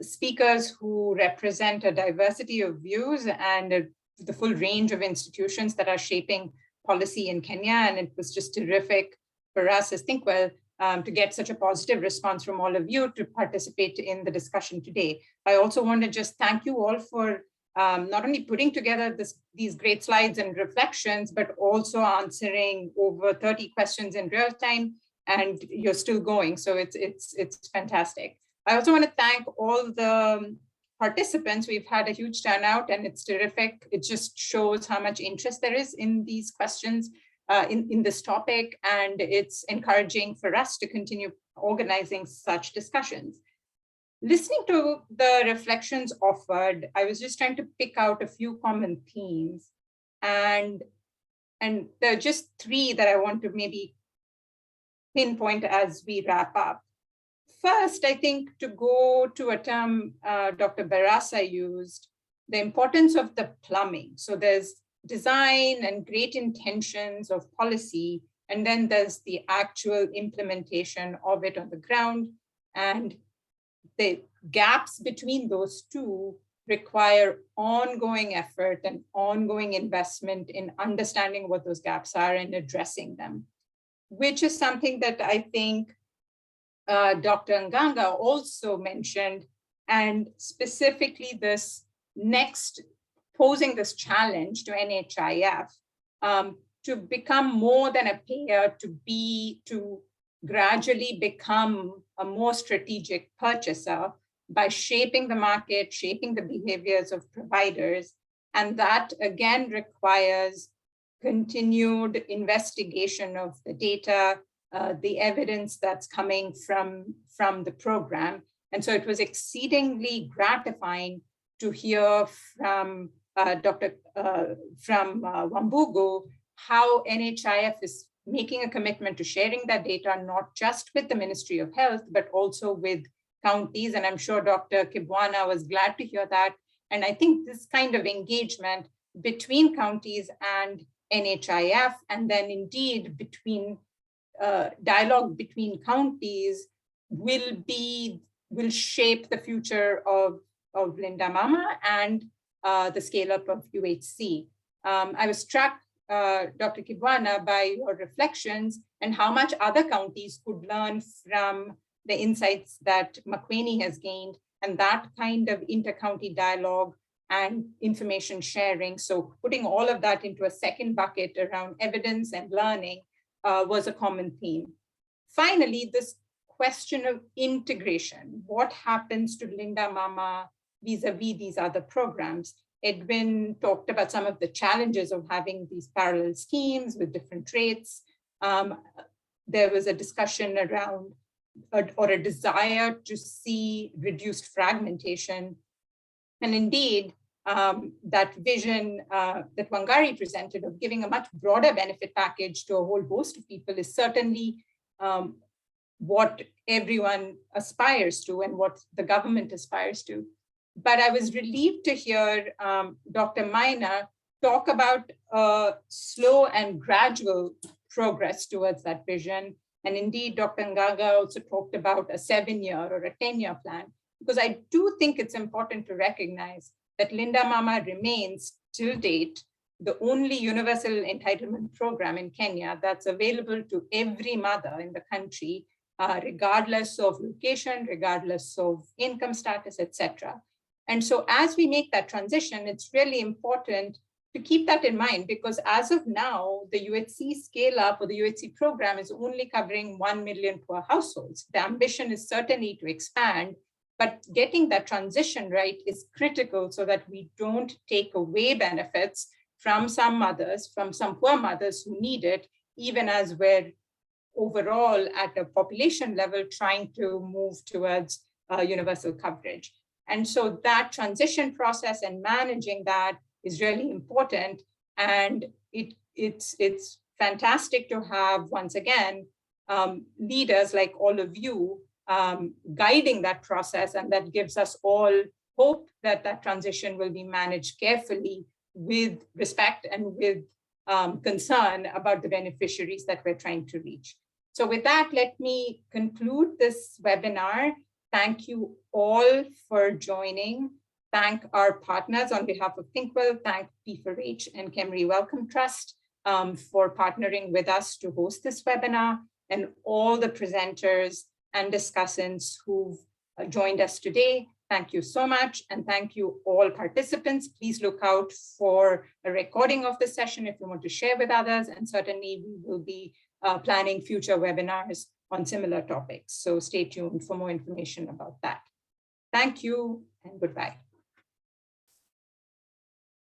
speakers who represent a diversity of views and the full range of institutions that are shaping policy in Kenya. And it was just terrific for us as ThinkWell to get such a positive response from all of you to participate in the discussion today. I also want to just thank you all for not only putting together these great slides and reflections, but also answering over 30 questions in real time, and you're still going. So it's fantastic. I also want to thank all the participants. We've had a huge turnout and it's terrific. It just shows how much interest there is in these questions, in this topic, and it's encouraging for us to continue organizing such discussions. Listening to the reflections offered, I was just trying to pick out a few common themes, and there are just three that I want to maybe pinpoint as we wrap up. First, I think, to go to a term Dr. Barasa used, the importance of the plumbing. So there's design and great intentions of policy, and then there's the actual implementation of it on the ground. And the gaps between those two require ongoing effort and ongoing investment in understanding what those gaps are and addressing them, which is something that I think Dr. Nganga also mentioned, and specifically this next, posing this challenge to NHIF to become more than a payer, to gradually become a more strategic purchaser by shaping the market, shaping the behaviors of providers. And that again requires continued investigation of the data, the evidence that's coming from the program. And so it was exceedingly gratifying to hear from Wambugu how NHIF is making a commitment to sharing that data, not just with the Ministry of Health, but also with counties. And I'm sure Dr. Kibwana was glad to hear that. And I think this kind of engagement between counties and NHIF, and then indeed between dialogue between counties, will shape the future of Linda Mama and the scale up of UHC. I was struck, Dr. Kibwana, by your reflections and how much other counties could learn from the insights that Makweni has gained, and that kind of inter-county dialogue and information sharing. So putting all of that into a second bucket around evidence and learning was a common theme. Finally, this question of integration. What happens to Linda Mama vis-a-vis these other programs? Edwin talked about some of the challenges of having these parallel schemes with different rates. There was a discussion around or a desire to see reduced fragmentation. And indeed, that vision that Wangari presented of giving a much broader benefit package to a whole host of people is certainly what everyone aspires to and what the government aspires to. But I was relieved to hear Dr. Maina talk about slow and gradual progress towards that vision. And indeed, Dr. Nganga also talked about a 7-year or a 10-year plan, because I do think it's important to recognize that Linda Mama remains, till date, the only universal entitlement program in Kenya that's available to every mother in the country, regardless of location, regardless of income status, etc. And so as we make that transition, it's really important to keep that in mind, because as of now, the UHC scale up or the UHC program is only covering 1 million poor households. The ambition is certainly to expand, but getting that transition right is critical so that we don't take away benefits from some mothers, from some poor mothers who need it, even as we're overall at a population level trying to move towards universal coverage. And so that transition process and managing that is really important. And it's fantastic to have, once again, leaders like all of you guiding that process. And that gives us all hope that that transition will be managed carefully with respect and with concern about the beneficiaries that we're trying to reach. So with that, let me conclude this webinar. Thank you all for joining. Thank our partners on behalf of ThinkWell, thank P4H and KEMRI Wellcome Trust for partnering with us to host this webinar, and all the presenters and discussants who've joined us today. Thank you so much. And thank you all participants. Please look out for a recording of the session if you want to share with others. And certainly we will be planning future webinars on similar topics. So stay tuned for more information about that. Thank you and goodbye.